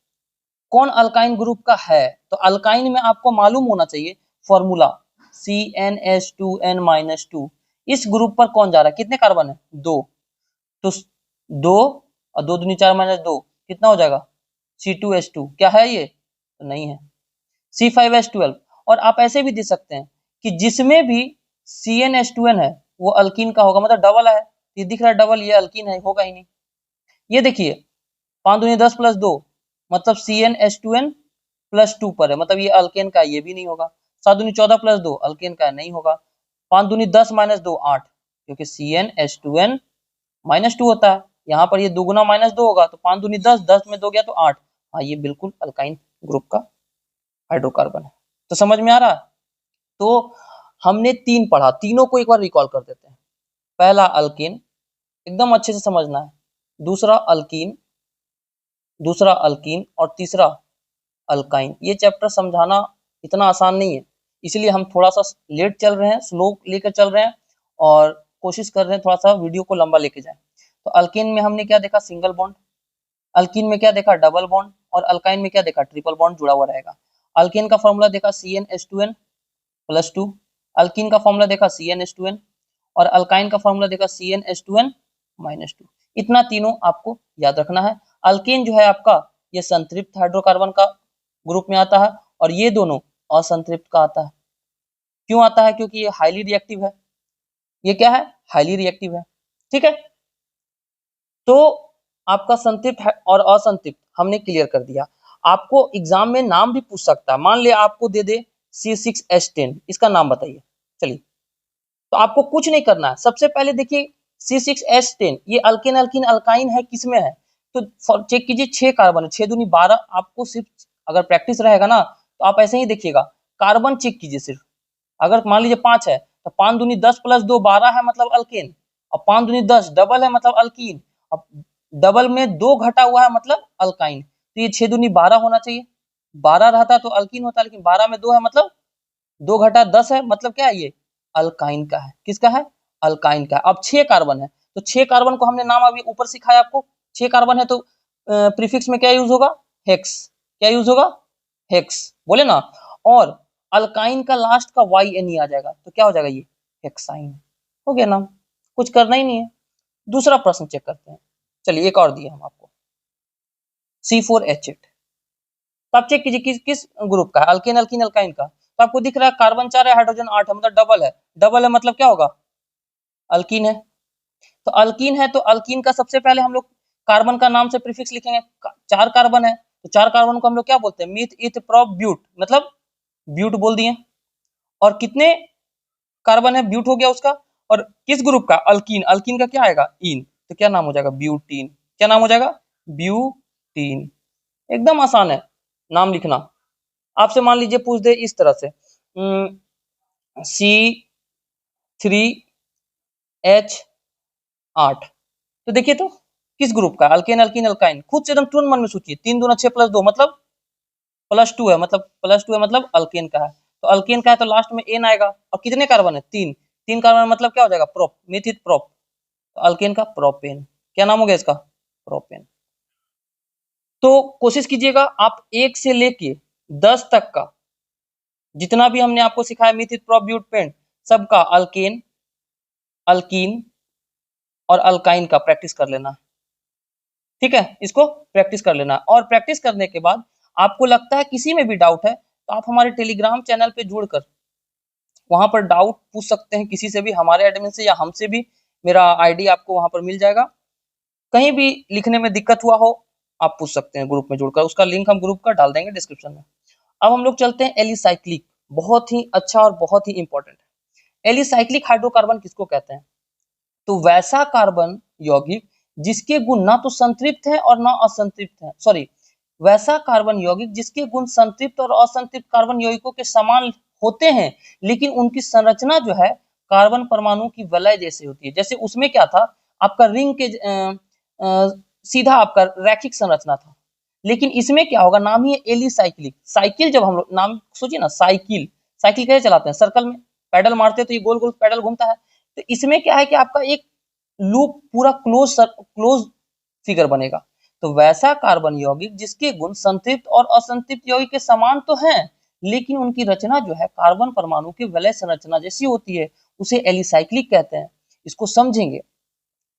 कौन अल्काइन ग्रुप का है। तो अल्काइन में आपको मालूम होना चाहिए फॉर्मूला CnH2n-2। इस ग्रुप पर कौन जा रहा है, कितने कार्बन है, 2। तो 2 और 2 दूनी 4 माइनस 2 कितना हो जाएगा, C2H2। क्या है ये, तो नहीं है, C5H12। और आप ऐसे भी दे सकते हैं कि जिसमें भी CnH2n है वो अल्कीन का होगा, मतलब डबल है, ये दिख रहा है डबल, ये अल्कीन है, होगा ही नहीं। ये देखिए 5 दूनी 10 प्लस 2 मतलब CnH2n प्लस 2 पर है, मतलब ये अल्केन का, ये भी नहीं होगा। 7 दूनी 14 प्लस 2 अल्केन का नहीं होगा। 5 दूनी 10 माइनस 2 8, क्योंकि CnH2n माइनस 2 होता है, यहाँ पर ये दुगुना माइनस 2 होगा, तो 5 दूनी 10, 10 में 2 गया तो 8। हाँ, ये बिल्कुल अल्काइन ग्रुप का हाइड्रोकार्बन है। तो समझ में आ रहा है। तो हमने 3 पढ़ा, तीनों को एक बार रिकॉल कर देते हैं। पहला अल्कीन, एकदम अच्छे से समझना है। दूसरा अल्कीन, दूसरा अल्कीन, और तीसरा अल्काइन। ये चैप्टर समझाना इतना आसान नहीं है, इसलिए हम थोड़ा सा लेट चल रहे हैं, स्लो लेकर चल रहे हैं, और कोशिश कर रहे हैं थोड़ा सा वीडियो को लंबा लेके जाए। तो अल्कीन में हमने क्या देखा, सिंगल बॉन्ड। अल्कीन में क्या देखा, डबल बॉन्ड। और अल्काइन में क्या देखा, ट्रिपल बॉन्ड जुड़ा हुआ रहेगा। अल्कीन का फॉर्मूला देखा CnH2n प्लस 2। अल्कीन का फॉर्मूला देखा CnH2n, और अल्काइन का फॉर्मूला देखा CnH2n माइनस 2। इतना तीनों आपको याद रखना है। अल्कीन जो है आपका, ये संतृप्त हाइड्रोकार्बन का ग्रुप में आता है, और ये दोनों असंतृप्त का आता है। क्यों आता है, क्योंकि ये हाईली रिएक्टिव है। ये क्या है, हाईली रिएक्टिव है। ठीक है, तो आपका संतृप्त और असंतृप्त हमने क्लियर कर दिया। आपको एग्जाम में नाम भी पूछ सकता है, मान लिया आपको दे दे C6H10, इसका नाम बताइए। चलिए, तो आपको कुछ नहीं करना है, सबसे पहले देखिए C6H10 ये अल्केन अल्कीन अल्काइन है, किसमें है, तो चेक कीजिए 6 कार्बन है, 6 दूनी 12। आपको सिर्फ अगर प्रैक्टिस रहेगा ना तो आप ऐसे ही देखिएगा, कार्बन चेक कीजिए सिर्फ। अगर मान लीजिए 5 है तो 5 दूनी 10 प्लस 2 12 है, मतलब अल्केन। और 5 दूनी 10 डबल है, मतलब अल्कीन। अब डबल में 2 घटा हुआ है, मतलब अल्काइन। तो ये 6 दूनी 12 होना चाहिए, 12 रहता तो अल्कीन होता, लेकिन 12 में 2 है, मतलब 2 घटा 10 है, मतलब क्या है, ये अल्काइन का है। किसका है, अल्काइन का है। अब 6 कार्बन है, तो 6 कार्बन को हमने नाम अभी ऊपर सिखाया आपको। 6 कार्बन है तो प्रीफिक्स में क्या यूज होगा, हेक्स। क्या यूज होगा, हेक्स, बोले ना। और अल्काइन का लास्ट का YNE आ जाएगा, तो क्या हो जाएगा, ये हेक्साइन। हो गया नाम, कुछ करना ही नहीं है। दूसरा प्रश्न चेक करते हैं। चलिए, एक और दिए हम आपको, C4H8। तो आप चेक कीजिए किस किस ग्रुप का है, अल्केन अल्कीन अल्काइन का। तो आपको दिख रहा है कार्बन 4 है, हाइड्रोजन 8 है, मतलब डबल है। डबल है मतलब क्या होगा, अल्कीन है। तो अल्कीन है, तो अल्कीन का सबसे पहले हम लोग कार्बन का नाम से प्रीफिक्स लिखेंगे। 4 कार्बन है, तो 4 कार्बन को हम लोग क्या बोलते हैं, मीथ ईथ प्रोप ब्यूट, मतलब ब्यूट बोल दिए। और कितने कार्बन है, ब्यूट हो गया उसका। और किस ग्रुप का, अल्कीन। अल्कीन का क्या आएगा, इन, तो क्या नाम हो जाएगा, ब्यूटीन। क्या नाम हो जाएगा, ब्यूटीन। एकदम आसान है नाम लिखना। आपसे मान लीजिए पूछ दे इस तरह से, C3H8, तो देखिए तो किस ग्रुप का, अल्केन अल्कीन अल्काइन। खुद से एकदम तुरंत मन में सोचिए, 3 दूना 6 प्लस 2 मतलब प्लस 2 है, मतलब प्लस 2 है, मतलब अल्केन का है। तो अल्केन का है तो लास्ट में एन आएगा। और कितने कार्बन है, 3। 3 कार्बन मतलब क्या हो जाएगा, प्रोप, मेथित प्रोप। तो अल्केन का प्रोपेन। क्या नाम हो गया इसका, प्रोपेन। तो कोशिश कीजिएगा आप 1 से लेके 10 तक का जितना भी हमने आपको सिखाया, मिथित प्रोप ब्यूट पेंट, सबका अल्केन अल्कीन और अल्काइन का प्रैक्टिस कर लेना। ठीक है, इसको प्रैक्टिस कर लेना। और प्रैक्टिस करने के बाद आपको लगता है किसी में भी डाउट है, तो आप हमारे टेलीग्राम चैनल पे जुड़कर वहां पर डाउट पूछ सकते हैं, किसी से भी, हमारे एडमिन से या हमसे भी। मेरा आईडी आपको वहां पर मिल जाएगा। कहीं भी लिखने में दिक्कत हुआ हो, आप पूछ सकते हैं ग्रुप में जुड़कर, उसका लिंक हम ग्रुप का डाल देंगे डिस्क्रिप्शन में। अब हम लोग चलते हैं एलिसाइक्लिक, बहुत ही अच्छा और बहुत ही इंपॉर्टेंट है। एलिसाइक्लिक हाइड्रोकार्बन किसको कहते हैं, तो वैसा कार्बन यौगिक जिसके गुण ना तो संतृप्त है और ना असंतृप्त है, सॉरी, वैसा कार्बन यौगिक जिसके गुण संतृप्त और असंतृप्त कार्बन यौगिकों के समान होते हैं, लेकिन उनकी संरचना जो है कार्बन परमाणु की वलय जैसे होती है। जैसे उसमें क्या था, आपका रिंग के सीधा आपका रैखिक संरचना था, लेकिन इसमें क्या होगा, नाम ही है एलिसाइक्लिक। साइकिल, जब हम लोग नाम सोचिए ना, साइकिल, साइकिल कैसे चलाते हैं, सर्कल में पैडल मारते हैं तो ये गोल गोल पैडल घूमता है। तो इसमें क्या है कि आपका एक लूप पूरा क्लोज फिगर बनेगा। तो वैसा कार्बन यौगिक जिसके गुण संतृप्त और असंतृप्त यौगिक के समान तो हैं, लेकिन उनकी रचना जो है कार्बन परमाणु की वलय संरचना जैसी होती है, उसे एलिसाइक्लिक कहते हैं। इसको समझेंगे।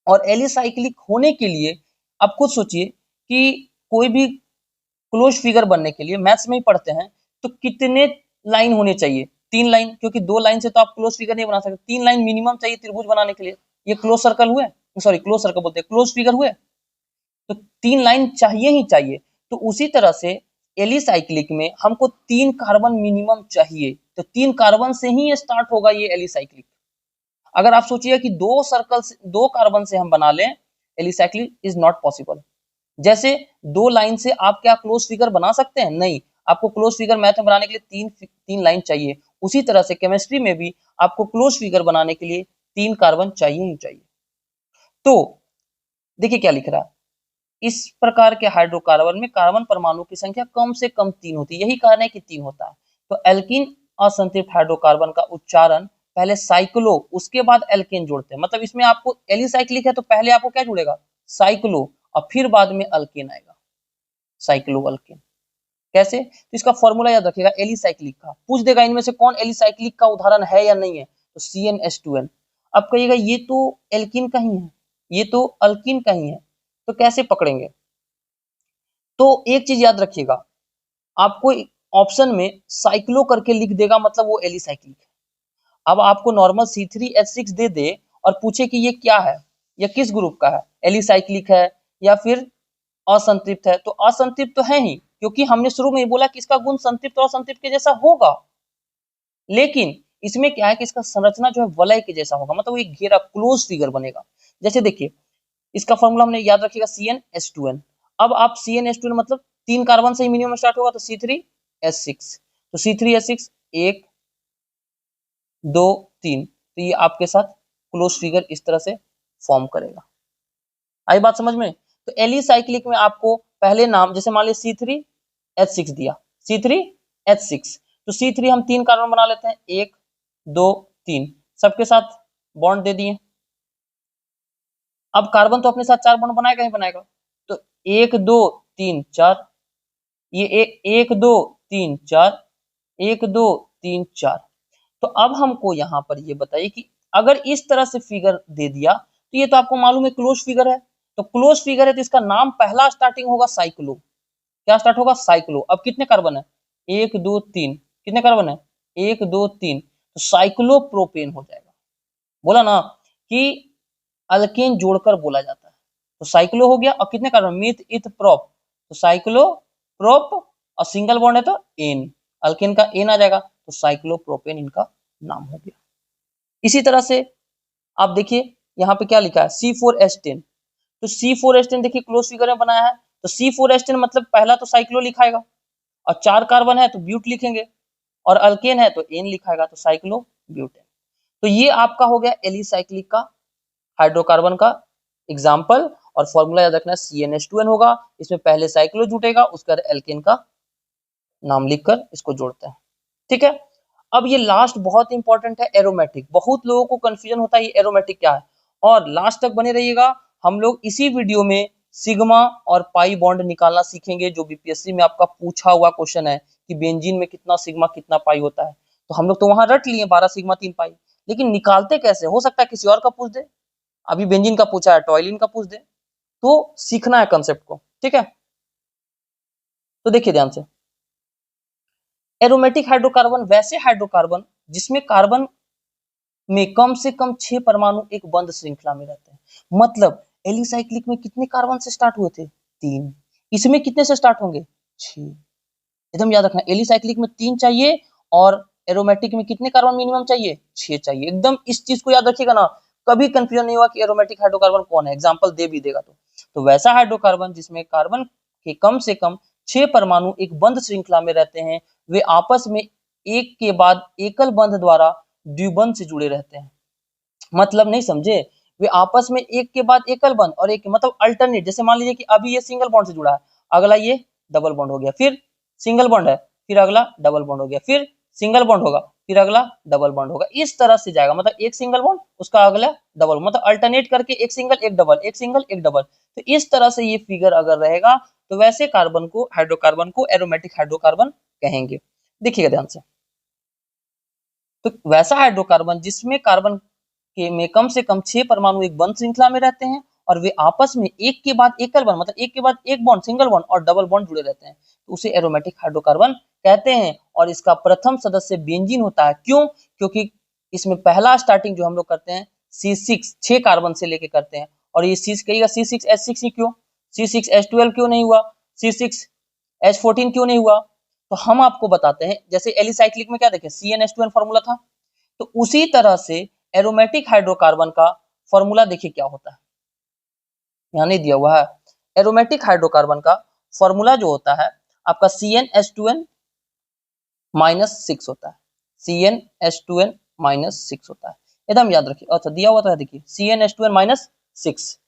और एलिसाइक्लिक होने के लिए आप खुद सोचिए कि कोई भी क्लोज फिगर बनने के लिए मैथ्स में ही पढ़ते हैं, तो कितने लाइन होने चाहिए? 3 लाइन, क्योंकि 2 लाइन से तो आप क्लोज फिगर नहीं बना सकते, 3 लाइन मिनिमम चाहिए त्रिभुज बनाने के लिए। ये क्लोज सर्कल हुए, सॉरी क्लोज सर्कल बोलते हैं, क्लोज फिगर हुए, तो 3 लाइन चाहिए ही चाहिए। तो उसी तरह से एलिसाइक्लिक में हमको 3 कार्बन मिनिमम चाहिए, तो 3 कार्बन से ही स्टार्ट होगा ये एलिसाइक्लिक। अगर आप सोचिए कि 2 सर्कल से 2 कार्बन से हम बना लें एलिसाइक्लिक, इज नॉट पॉसिबल। जैसे 2 लाइन से आप क्या क्लोज फिगर बना सकते हैं? नहीं, आपको क्लोज फिगर मैथ में बनाने के लिए 3 लाइन चाहिए। उसी तरह से केमिस्ट्री में भी आपको क्लोज फिगर बनाने के लिए 3 कार्बन चाहिए ही चाहिए। तो देखिए क्या लिख रहा है, इस प्रकार के हाइड्रोकार्बन में कार्बन परमाणु की संख्या कम से कम 3 होती है, यही कारण है कि 3 होता है। तो एल्कीन असंतृप्त हाइड्रोकार्बन का उच्चारण पहले साइक्लो उसके बाद एल्केन जोड़ते हैं, मतलब इसमें आपको एलिसाइक्लिक है तो पहले आपको क्या जुड़ेगा? साइक्लो, और फिर बाद में अल्केन आएगा, साइक्लो अल्केन। कैसे? तो इसका फॉर्मूला याद रखिएगा एलिसाइक्लिक का, पूछ देगा इनमें से कौन एलिसाइक्लिक का उदाहरण है या नहीं है, तो CnH2n। अब कहिएगा ये तो एल्कीन का ही है, ये तो अल्कीन का ही है, तो कैसे पकड़ेंगे? तो एक चीज याद रखिएगा, आपको ऑप्शन में साइक्लो करके लिख देगा, मतलब वो एलिसाइक्लिक है। अब आपको नॉर्मल C3H6 दे दे और पूछे कि ये क्या है, या किस ग्रुप का है, एलिसाइक्लिक है या फिर असंतृप्त है, तो असंतृप्त तो है ही, क्योंकि हमने शुरू में ही बोला कि इसका गुण संतृप्त और असंतृप्त के जैसा होगा। लेकिन इसमें क्या है कि इसका संरचना जो है वलय के जैसा होगा, मतलब एक घेरा क्लोज फिगर बनेगा। जैसे देखिए, इसका फॉर्मूला हमने याद रखिएगा CnH2n। अब आप CnH2n मतलब 3 कार्बन से ही मिनिमम स्टार्ट होगा, तो C3H6, तो C3H6 1 2 3, तो ये आपके साथ क्लोज फिगर इस तरह से फॉर्म करेगा। आई बात समझ में? तो एलिसाइक्लिक में आपको पहले नाम, जैसे मान लीजिए C3H6 दिया, C3H6, तो C3 हम 3 कार्बन बना लेते हैं, 1 2 3, सबके साथ बॉन्ड दे दिए। अब कार्बन तो अपने साथ 4 बॉन्ड बनाएगा ही बनाएगा, तो 1 2 3 4, ये 1 2 3 4, 1 2 3 4। तो अब हमको यहाँ पर ये बताइए कि अगर इस तरह से फिगर दे दिया, तो ये तो आपको मालूम है क्लोज फिगर है, तो क्लोज फिगर है तो इसका नाम पहला स्टार्टिंग होगा साइक्लो। क्या स्टार्ट होगा? साइक्लो। अब कितने कार्बन है? 1 2 3, कितने कार्बन है? 1 2 3, तो साइक्लो प्रोपेन हो जाएगा। बोला ना कि अल्केन जोड़कर बोला जाता है, तो साइक्लो हो गया। और कितने कार्बन? मिथ इथ प्रोप, तो साइक्लो प्रोप, और सिंगल बॉन्ड है तो एन, अल्केन का एन आ जाएगा, तो साइक्लोप्रोपेन इनका नाम हो गया। इसी तरह से आप देखिए यहाँ पे क्या लिखा है, C4H10, तो C4H10 देखिए क्लोज फिगर में बनाया है, तो C4H10 मतलब पहला तो साइक्लो लिखाएगा, और 4 कार्बन है तो ब्यूट लिखेंगे, और अल्केन है तो एन लिखाएगा, तो साइक्लो ब्यूटेन। तो ये आपका हो गया एलिसाइक्लिक का हाइड्रोकार्बन का एग्जाम्पल, और फॉर्मूला याद रखना CnH2n होगा, इसमें पहले साइक्लो जुटेगा, उसके बाद एल्केन का नाम लिखकर इसको जोड़ते हैं। ठीक है, अब ये लास्ट बहुत इंपॉर्टेंट है, एरोमेटिक। बहुत लोगों को कंफ्यूजन होता है ये एरोमेटिक क्या है, और लास्ट तक बने रहिएगा। हम लोग इसी वीडियो में सिग्मा और पाई बॉन्ड निकालना सीखेंगे, जो बीपीएससी में आपका पूछा हुआ क्वेश्चन है कि बेंजीन में कितना सिग्मा कितना पाई होता है। तो हम लोग तो वहां रट लिए 12 सिग्मा 3 पाई, लेकिन निकालते कैसे, हो सकता है किसी और का पूछ दे, अभी बेंजीन का पूछा है, टॉयलिन का पूछ दे, तो सीखना है कंसेप्ट को। ठीक है, तो देखिए ध्यान से, एरोमेटिक हाइड्रोकार्बन वैसे हाइड्रोकार्बन जिसमें कार्बन में कम से कम 6 परमाणु एक बंद श्रृंखला में रहते हैं। मतलब एलिसाइक्लिक में कितने कार्बन से स्टार्ट हुए थे? 3। इसमें कितने से स्टार्ट होंगे? 6। एकदम याद रखना, एलिसाइक्लिक में 3 चाहिए, और एरोमेटिक में कितने कार्बन मिनिमम चाहिए? 6 चाहिए। एकदम इस चीज को याद रखिएगा ना, कभी कंफ्यूजन नहीं हुआ कि एरोमेटिक हाइड्रोकार्बन कौन है, एग्जाम्पल दे भी देगा तो वैसा हाइड्रोकार्बन जिसमें कार्बन के कम से कम 6 परमाणु एक बंद श्रृंखला में रहते हैं, वे आपस में एक के बाद एकल बंध द्वारा द्विबंध से जुड़े रहते हैं। मतलब नहीं समझे, वे आपस में एक के बाद एकल बंध और एक मतलब अल्टरनेट, जैसे मान लीजिए कि अभी ये सिंगल बॉन्ड से जुड़ा है, अगला ये डबल बॉन्ड हो गया, फिर सिंगल बॉन्ड है, फिर अगला डबल बॉन्ड हो गया, फिर सिंगल बॉन्ड होगा, फिर अगला डबल बॉन्ड होगा, इस तरह से जाएगा। मतलब एक सिंगल बॉन्ड उसका अगला डबल, मतलब अल्टरनेट करके एक सिंगल एक डबल, एक सिंगल एक डबल। तो इस तरह से ये फिगर अगर रहेगा तो वैसे कार्बन को, हाइड्रोकार्बन को एरोमेटिक हाइड्रोकार्बन कहेंगे। देखिएगा ध्यान से, तो वैसा हाइड्रोकार्बन जिसमें कार्बन के में कम से कम 6 परमाणु एक बंद श्रृंखला में रहते हैं और वे आपस में एक के बाद एकल बॉन्ड मतलब एक के बाद एक बॉन्ड सिंगल बॉन्ड और डबल बॉन्ड जुड़े रहते हैं, तो उसे एरोमेटिक हाइड्रोकार्बन कहते हैं। और इसका प्रथम सदस्य बेंजीन होता है। क्यों? क्योंकि इसमें पहला स्टार्टिंग जो हम लोग करते हैं C6 6 कार्बन से लेके करते हैं, और ये कहिएगा C6H6 ही क्यों, C6H12 क्यों नहीं हुआ, C6H14 क्यों नहीं हुआ? तो हम आपको बताते हैं, जैसे एलिसाइक्लिक में क्या देखें CnH2n फॉर्मूला था, तो उसी तरह से एरोमेटिक हाइड्रोकार्बन का फॉर्मूला देखिए क्या होता है, यहाँ नहीं दिया हुआ है। एरोमेटिक हाइड्रोकार्बन का फॉर्मूला जो होता है आपका CnH2n -6 होता है, CnH2n -6 होता है, एकदम याद रखिए। अच्छा दिया हुआ था देखिए CnH2n -6,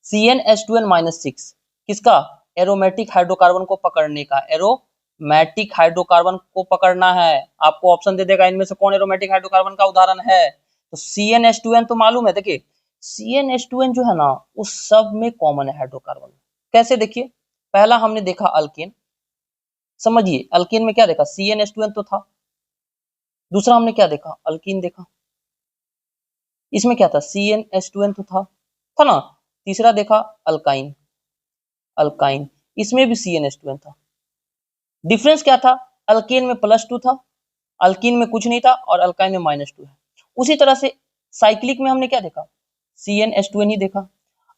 CnH2n -6 किसका, एरोमेटिक हाइड्रोकार्बन को पकड़ने का, एरोमेटिक हाइड्रोकार्बन को पकड़ना है। आपको ऑप्शन दे देगा इनमें से कौन एरोमेटिक हाइड्रोकार्बन का उदाहरण है, तो CnH2n तो मालूम है। देखिए CnH2n जो है ना उस सब में कॉमन है हाइड्रोकार्बन। कैसे देखिए, पहला हमने देखा अल्केन, समझिए अल्केन में क्या देखा CnH2n तो था, दूसरा हमने क्या देखा अल्कीन देखा, इसमें क्या था CnH2n तो था ना, तीसरा देखा अल्काइन, अल्काइन इसमें भी CnH2n था। डिफरेंस क्या था, अल्केन में +2 था, अल्कीन में कुछ नहीं था और अल्काइन में -2 है। उसी तरह से साइक्लिक में हमने क्या देखा CnH2n ही देखा।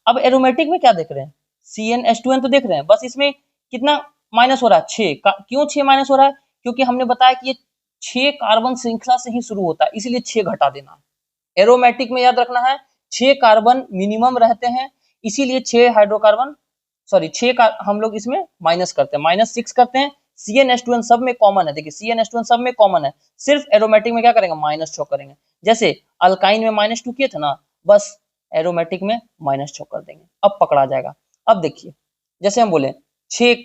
अब एरोमेटिक में क्या देख रहे हैं CnH2n तो देख रहे हैं, बस इसमें कितना माइनस हो रहा है 6 क्यों 6 माइनस हो रहा है, क्योंकि हमने बताया कि ये 6 कार्बन श्रृंखला से ही शुरू होता है, इसलिए 6 घटा देना है। एरोमेटिक में याद रखना है 6 कार्बन मिनिमम रहते हैं, इसीलिए 6 हाइड्रोकार्बन सॉरी 6 का हम लोग इसमें माइनस करते हैं, -6 करते हैं। CnH2n सब में कॉमन है, देखिए CnH2n सब में कॉमन है, सिर्फ एरोमेटिक में क्या करेंगे -6 करेंगे। जैसे अल्काइन में -2 किए थे ना, बस एरोमेटिक में -6 कर देंगे, अब पकड़ा जाएगा। अब देखिए जैसे हम बोले 6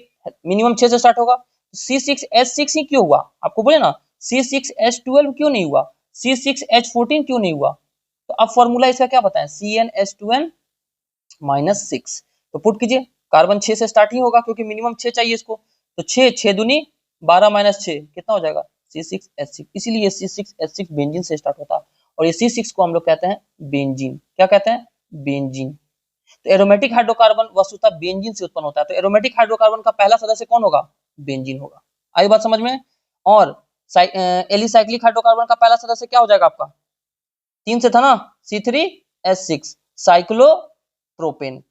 मिनिमम 6 से स्टार्ट होगा, C6H6 ही क्यों हुआ, आपको बोले ना C6H12 क्यों नहीं हुआ, C6H14 क्यों नहीं हुआ, तो अब फॉर्मूला इसका क्या बताएं CnH2n -6, तो पुट कीजिए कार्बन 6 से स्टार्ट ही होगा क्योंकि मिनिमम 6 चाहिए इसको, तो 6 दूनी 12 - 6 कितना हो जाएगा C6H6, इसीलिए C6H6 बेंजीन से स्टार्ट होता है और ये C6 को हम लोग कहते हैं बेंजीन, क्या कहते हैं बेंजीन। तो एरोमेटिक हाइड्रोकार्बन वस्तुतः बेंजीन से उत्पन्न होता है, तो एरोमेटिक हाइड्रोकार्बन का पहला सदस्य कौन होगा बेंजीन होगा। आई बात समझ में। और एलिसाइक्लिक हाइड्रोकार्बन का पहला सदस्य क्या हो जाएगा आपका 3 से था ना C3H6 साइक्लोप्रोपेन,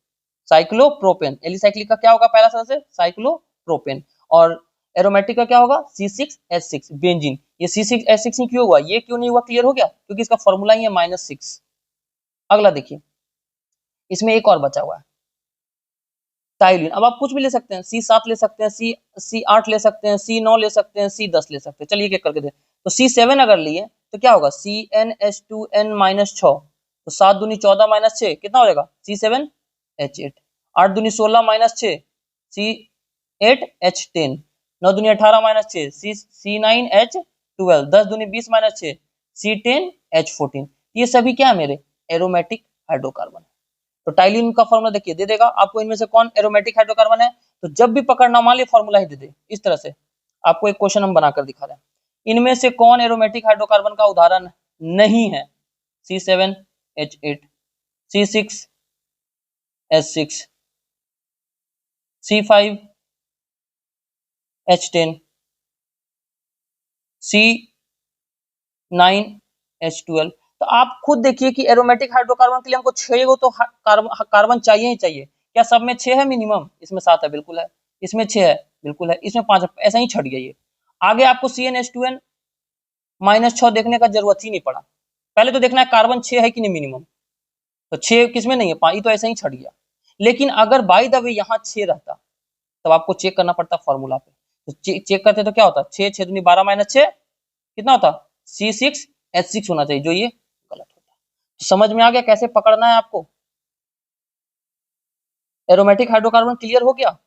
साइक्लोप्रोपेन एलिसाइक्लिक का क्या होगा पहला सदस्य साइक्लोप्रोपेन, और एरोमेटिक का क्या होगा C6H6 बेंजीन। ये C6H6 ही क्यों हुआ, ये क्यों नहीं हुआ, क्लियर हो गया, क्योंकि इसका फॉर्मूला ही है -6। अगला देखिए इसमें एक और बचा हुआ है टाइलिन, अब आप कुछ भी ले सकते हैं C7 ले सकते हैं, C8 ले सकते हैं, C9 ले सकते हैं, C10 ले सकते हैं। चलिए एक करके दे, तो C7 अगर लिए तो क्या होगा CnH2n -6, तो 7 दूनी 14 - 6 कितना हो जाएगा C7H8, 8 दूनी 16 - 6 C8H10, 9 दूनी 18 - 6 C9H12, 10 दूनी 20 - 6 C10H14। ये सभी क्या है मेरे एरोमेटिक हाइड्रोकार्बन। तो टाइलिन का फॉर्मूला देखिए दे देगा आपको इनमें से कौन एरोमेटिक हाइड्रोकार्बन है, तो जब भी पकड़ना मान ली फॉर्मूला ही दे दे। इस तरह से आपको एक क्वेश्चन हम बनाकर दिखा रहे हैं, इनमें से कौन एरोमेटिक हाइड्रोकार्बन का उदाहरण नहीं है C7H8, C6H6, C5H10, C9H12। तो आप खुद देखिए कि एरोमेटिक हाइड्रोकार्बन के लिए हमको 6 गो तो कार्बन चाहिए ही चाहिए। क्या सब में 6 है मिनिमम, इसमें 7 है बिल्कुल है, इसमें 6 है बिल्कुल है, इसमें 5 है, ऐसा ही छट गया ये। आगे आपको CnH2n -6 देखने का जरूरत ही नहीं पड़ा, पहले तो देखना है कार्बन 6 है कि नहीं मिनिमम, तो 6 किसमें नहीं है 5, तो ऐसा ही छट गया। लेकिन अगर बाय द वे यहाँ 6 रहता तब आपको चेक करना पड़ता फॉर्मूला पे, तो चेक करते तो क्या होता 6 6 दूनी 12 - 6 कितना होता C6H6 होना चाहिए, जो ये गलत होता है। तो समझ में आ गया कैसे पकड़ना है आपको, एरोमेटिक हाइड्रोकार्बन क्लियर हो गया।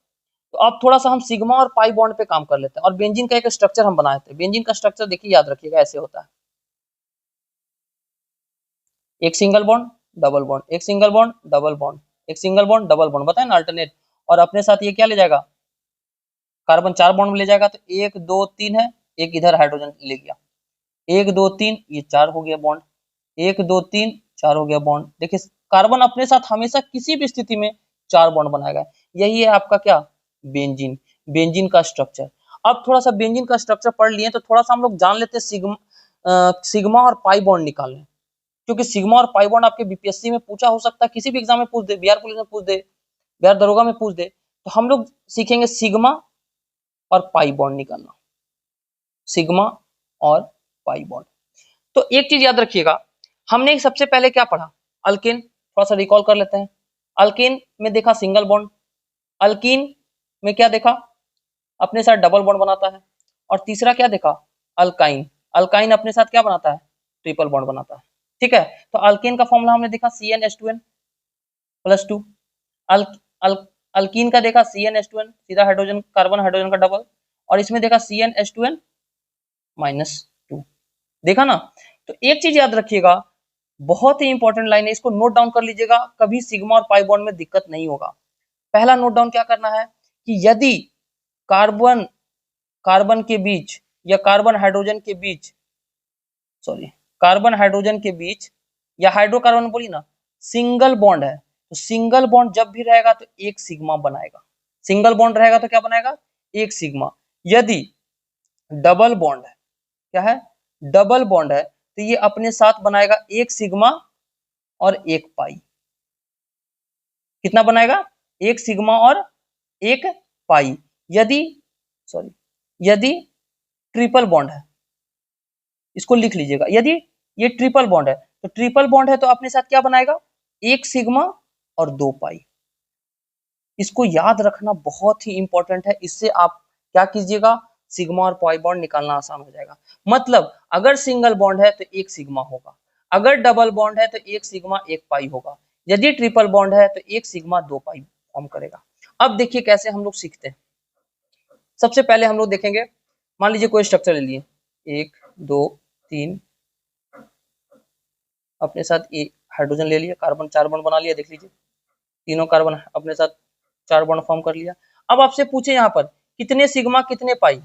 तो अब थोड़ा सा हम सिग्मा और पाई बॉन्ड पे काम कर लेते हैं और बेंजीन का एक स्ट्रक्चर हम बनाए थे। बेंजीन का स्ट्रक्चर देखिए याद रखिएगा ऐसे होता है, एक सिंगल बॉन्ड डबल बॉन्ड, एक सिंगल बॉन्ड डबल बॉन्ड, एक सिंगल बॉन्ड डबल बॉन्ड, बताए ना अल्टरनेट, और अपने साथ ये क्या ले जाएगा कार्बन 4 बॉन्ड में ले जाएगा, तो 1 2 3 है, एक इधर हाइड्रोजन ले गया, 1 2 3 ये 4 हो गया बॉन्ड, 1 2 3 4 हो गया बॉन्ड। देखिए कार्बन अपने साथ हमेशा किसी भी स्थिति में 4 बॉन्ड बनाएगा। यही है आपका क्या, बेंजीन, बेंजीन का स्ट्रक्चर। अब थोड़ा सा बेंजीन का स्ट्रक्चर पढ़ लिए तो थोड़ा सा हम लोग जान लेते हैं सिग्मा और पाई बॉन्ड निकालने, क्योंकि सिग्मा और पाई बॉन्ड आपके बीपीएससी में पूछा हो सकता है, किसी भी एग्जाम में पूछ दे, बिहार पुलिस में पूछ दे, बिहार दरोगा में पूछ दे। तो हम लोग सीखेंगे सिग्मा और पाई बॉन्ड निकालना, सिग्मा और पाई बॉन्ड। तो एक चीज याद रखिएगा, हमने सबसे पहले क्या पढ़ा, अल्केन, थोड़ा सा रिकॉल कर लेते हैं। अल्केन में देखा सिंगल बॉन्ड, अल्कीन में क्या देखा, अपने साथ डबल बॉन्ड बनाता है, और तीसरा क्या देखा, अल्काइन, अल्काइन अपने साथ क्या बनाता है, ट्रिपल बॉन्ड बनाता है। ठीक है, तो अल्केन का फॉर्मूला हमने देखा CnH2n+2, अल, अल, अल्कीन का देखा CnH2n, सीधा हाइड्रोजन कार्बन हाइड्रोजन का डबल, और इसमें देखा CnH2n-2, देखा ना। तो एक चीज याद रखिएगा, बहुत ही इंपॉर्टेंट लाइन है, इसको नोट डाउन कर लीजिएगा, कभी सिग्मा और पाई बॉन्ड में दिक्कत नहीं होगा। पहला नोट डाउन क्या करना है कि यदि कार्बन कार्बन के बीच या कार्बन हाइड्रोजन के बीच, सॉरी कार्बन हाइड्रोजन के बीच या हाइड्रोकार्बन बोली ना, सिंगल बॉन्ड है, तो सिंगल बॉन्ड जब भी रहेगा तो एक सिग्मा बनाएगा, सिंगल बॉन्ड रहेगा तो क्या बनाएगा, एक सिग्मा। यदि डबल बॉन्ड है, क्या है, डबल बॉन्ड है, तो ये अपने साथ बनाएगा एक सिग्मा और एक पाई। कितना बनाएगा, एक सिग्मा और एक पाई। यदि यदि ट्रिपल बॉन्ड है, इसको लिख लीजिएगा, यदि ये ट्रिपल बॉन्ड है, तो ट्रिपल बॉन्ड है तो अपने साथ क्या बनाएगा, एक सिग्मा और 2 पाई। इसको याद रखना बहुत ही इंपॉर्टेंट है, इससे आप क्या कीजिएगा, सिग्मा और पाई बॉन्ड निकालना आसान हो जाएगा। मतलब अगर सिंगल बॉन्ड है तो एक सिग्मा होगा, अगर डबल बॉन्ड है तो एक सिग्मा एक पाई होगा, यदि ट्रिपल बॉन्ड है तो एक सिग्मा 2 पाई फॉर्म करेगा। अब देखिए कैसे हम लोग सीखते हैं। सबसे पहले हम लोग देखेंगे, मान लीजिए कोई स्ट्रक्चर ले लिए, 1 2 3, अपने साथ एक हाइड्रोजन ले लिया, कार्बन 4 बॉन्ड बना लिया, देख लीजिए तीनों कार्बन अपने साथ 4 बॉन्ड फॉर्म कर लिया। अब आपसे पूछे यहाँ पर कितने सिग्मा कितने पाई,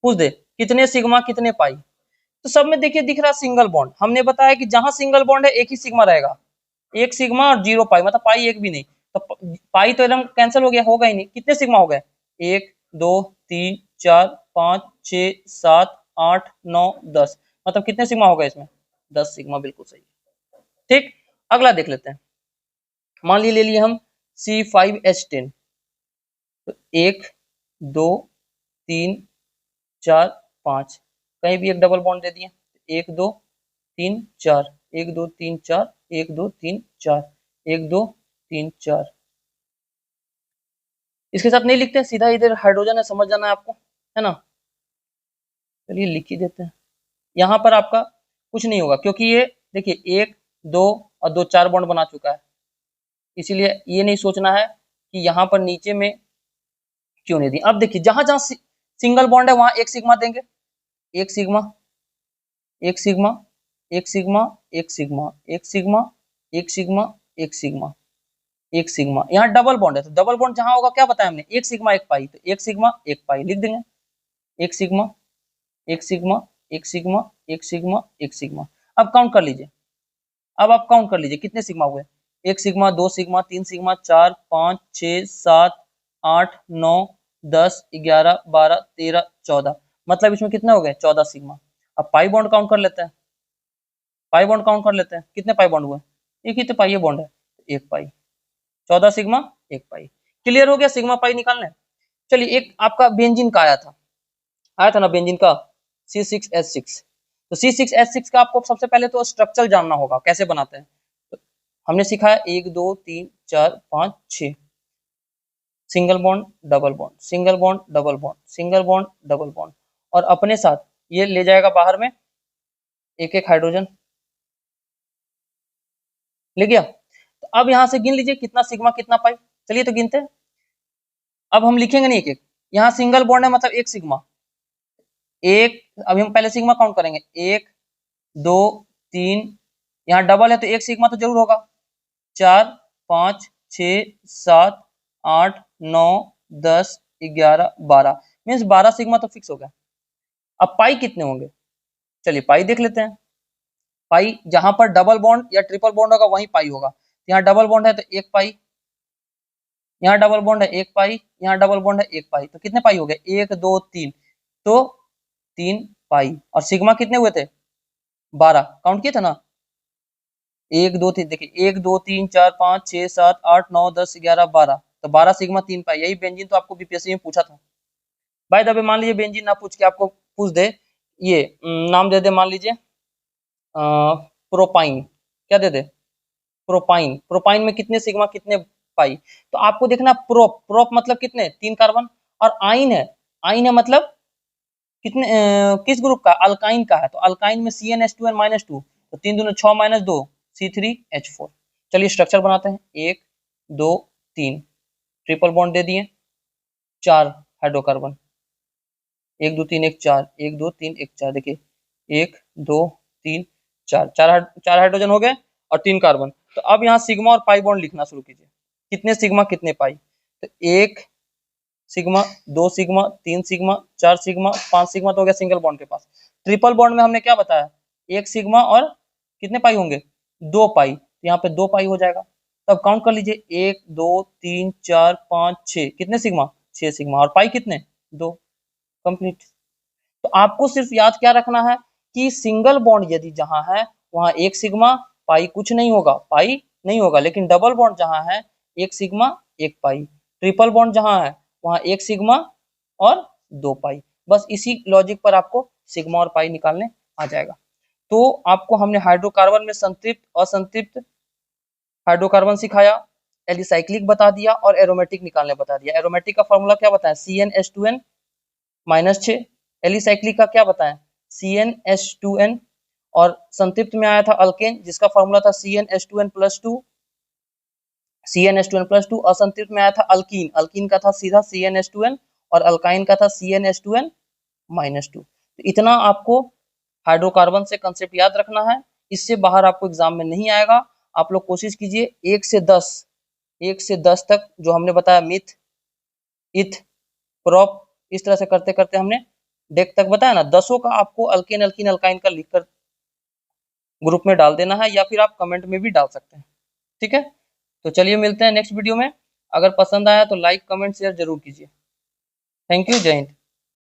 पूछ दे कितने सिग्मा कितने पाई, तो सब में देखिए दिख रहा सिंगल बॉन्ड। हमने बताया कि जहां सिंगल बॉन्ड है एक ही सिग्मा रहेगा, एक सिग्मा और 0 पाई, मतलब पाई एक भी नहीं, तो पाई तो एकदम कैंसिल हो गया, होगा ही नहीं। कितने सिग्मा हो गए, 1 2 3 4 5 6 7 8 9 10, मतलब कितने सिग्मा हो गए इसमें, 10 सिग्मा, बिल्कुल सही। ठीक, अगला देख लेते हैं। मान लीजिए ले लिए हम C5H10, तो 1 2 3 4 5, कहीं भी एक डबल बॉन्ड दे दिए, 1 2 3 4 1 2 3 4 1 2 3 4 1 2 3 4, इसके साथ नहीं लिखते, सीधा इधर हाइड्रोजन है, समझ जाना है आपको, है ना। चलिए लिख ही देते हैं। यहाँ पर आपका कुछ नहीं होगा, क्योंकि ये देखिए 1 2 और 2 4 बॉन्ड बना चुका है, इसीलिए ये नहीं सोचना है कि यहाँ पर नीचे में क्यों नहीं दी। अब देखिए जहां जहां सिंगल बॉन्ड है वहां एक सिग्मा देंगे, एक सिग्मा एक सिग्मा एक सिग्मा एक सिग्मा एक सिग्मा एक सिग्मा एक सिग्मा एक सिग्मा। यहाँ डबल बॉन्ड है तो डबल बॉन्ड जहां होगा क्या बताया हमने, एक सिग्मा एक पाई, तो एक सिग्मा एक पाई लिख देंगे, एक सिग्मा एक सिग्मा एक सिग्मा एक सिग्मा एक सिग्मा। अब काउंट कर लीजिए, अब आप काउंट कर लीजिए कितने सिग्मा हुए, एक सिग्मा 2 सिग्मा 3 सिग्मा 4 5 6 7 8 9 10 11 12 13 14, मतलब इसमें कितने हो गए, 14 सिग्मा। अब पाई बॉन्ड काउंट कर लेते हैं, पाई बॉन्ड काउंट कर लेते हैं, कितने पाई बॉन्ड हुए, एक ही तो पाई बॉन्ड है, एक पाई, 14 सिग्मा एक पाई। क्लियर हो गया सिग्मा पाई निकालने। चलिए एक आपका बेंजीन का आया था ना बेंजीन का, C6H6, तो C6H6 का आपको सबसे पहले तो स्ट्रक्चर जानना होगा कैसे बनाते हैं। तो हमने सीखा है 1 2 3 4 5 6, single bond double bond single bond double bond single bond double bond, और अपने साथ ये ले जाएगा बाहर में एक एक हाइड्रोजन, ले गया। तो अब यहां से गिन लीजिए कितना सिग्मा कितना पाई, चलिए तो गिनते हैं। अब हम लिखेंगे नहीं एक एक, यहाँ सिंगल बॉन्ड है मतलब एक सिग्मा, एक, अभी हम पहले सिग्मा काउंट करेंगे, 1 2 3, यहाँ डबल है तो एक सिग्मा तो जरूर होगा, 4 5 6 7 8 9 10 11 12, मीन्स 12 सिग्मा तो फिक्स हो गया। अब पाई कितने होंगे, चलिए पाई देख लेते हैं। पाई जहां पर डबल बॉन्ड या ट्रिपल बॉन्ड होगा वहीं पाई होगा। यहाँ डबल बॉन्ड है तो 1 पाई, यहाँ डबल बॉन्ड है 1 पाई, यहाँ डबल बॉन्ड है 1 पाई, तो कितने पाई हो गए 1 2 3, तो 3 पाई। और सिग्मा कितने हुए थे 12, काउंट किए थे ना 1 2 3, देखिए 1 2 3 4 5 6 7 8 9 10 11 12, तो 12 सिग्मा 3 पाई। यही बेंजीन तो आपको बीपीएससी में पूछा था। भाई दबे मान लीजिए बेंजीन ना पूछ के आपको पूछ दे ये नाम दे दे, मान लीजिए प्रोपाइन, क्या दे दे प्रोपाइन, प्रोपाइन में कितने सिग्मा कितने पाई, तो आपको देखना प्रोप, प्रोप मतलब कितने 3 कार्बन, और आइन है, आइन है मतलब कितने किस ग्रुप का अल्काइन का है, तो अल्काइन में CnH2n -2, तो 3 दूनी 6 -2 C3H4। चलिए स्ट्रक्चर बनाते हैं, 1 2 3 ट्रिपल बॉन्ड दे दिए, 4 हाइड्रोकार्बन, 1 2 3 1 4 1 2 3 1 4, देखिए 1 2 3 4, चार हाइड्रोजन हो गए और 3 कार्बन। तो अब यहाँ सिग्मा और पाई बॉन्ड लिखना शुरू कीजिए, कितने सिग्मा कितने पाई, तो 1 sigma 2 sigma 3 sigma 4 sigma 5 sigma, तो हो गया सिंगल बॉन्ड के पास। ट्रिपल बॉन्ड में हमने क्या बताया 1 सिग्मा और कितने पाई होंगे 2 पाई, तो यहाँ पे 2 पाई हो जाएगा। तब काउंट कर लीजिए 1 2 3 4 5 6, कितने सिग्मा 6 सिग्मा, और पाई कितने 2, कंप्लीट। तो आपको सिर्फ याद क्या रखना है कि सिंगल बॉन्ड यदि जहां है वहां 1 सिग्मा पाई कुछ नहीं होगा, पाई नहीं होगा, लेकिन डबल बॉन्ड जहां है 1 सिग्मा 1 पाई, ट्रिपल बॉन्ड जहां है वहां 1 सिग्मा और 2 पाई। बस इसी लॉजिक पर आपको सिग्मा और पाई निकालने आ जाएगा। तो आपको हमने हाइड्रोकार्बन में संतृप्त असंतृप्त हाइड्रोकार्बन सिखाया, एलिसाइक्लिक बता दिया और एरोमेटिक निकालने बता दिया। एरोमेटिक का फॉर्मूला क्या बताया CnH2n -6, एलिसाइक्लिक का क्या बताएं CnH2n, और संतृप्त में आया था अल्केन जिसका फॉर्मूला था CnH2n+2, CnH2n+2, असंतृप्त में आया था अल्कीन, अल्कीन का था सीधा CnH2n, और अल्काइन का था CnH2n -2। तो इतना आपको हाइड्रोकार्बन से कंसेप्ट याद रखना है, इससे बाहर आपको एग्जाम में नहीं आएगा। आप लोग कोशिश कीजिए 1 से 10 तक जो हमने बताया मिथ इथ प्रॉप, इस तरह से करते करते हमने डेक तक बताया ना, 10 का आपको अल्केन अल्कीन अल्काइन का लिखकर ग्रुप में डाल देना है, या फिर आप कमेंट में भी डाल सकते हैं। ठीक है, तो चलिए मिलते हैं नेक्स्ट वीडियो में। अगर पसंद आया तो लाइक कमेंट शेयर जरूर कीजिए। थैंक यू, जय हिंद।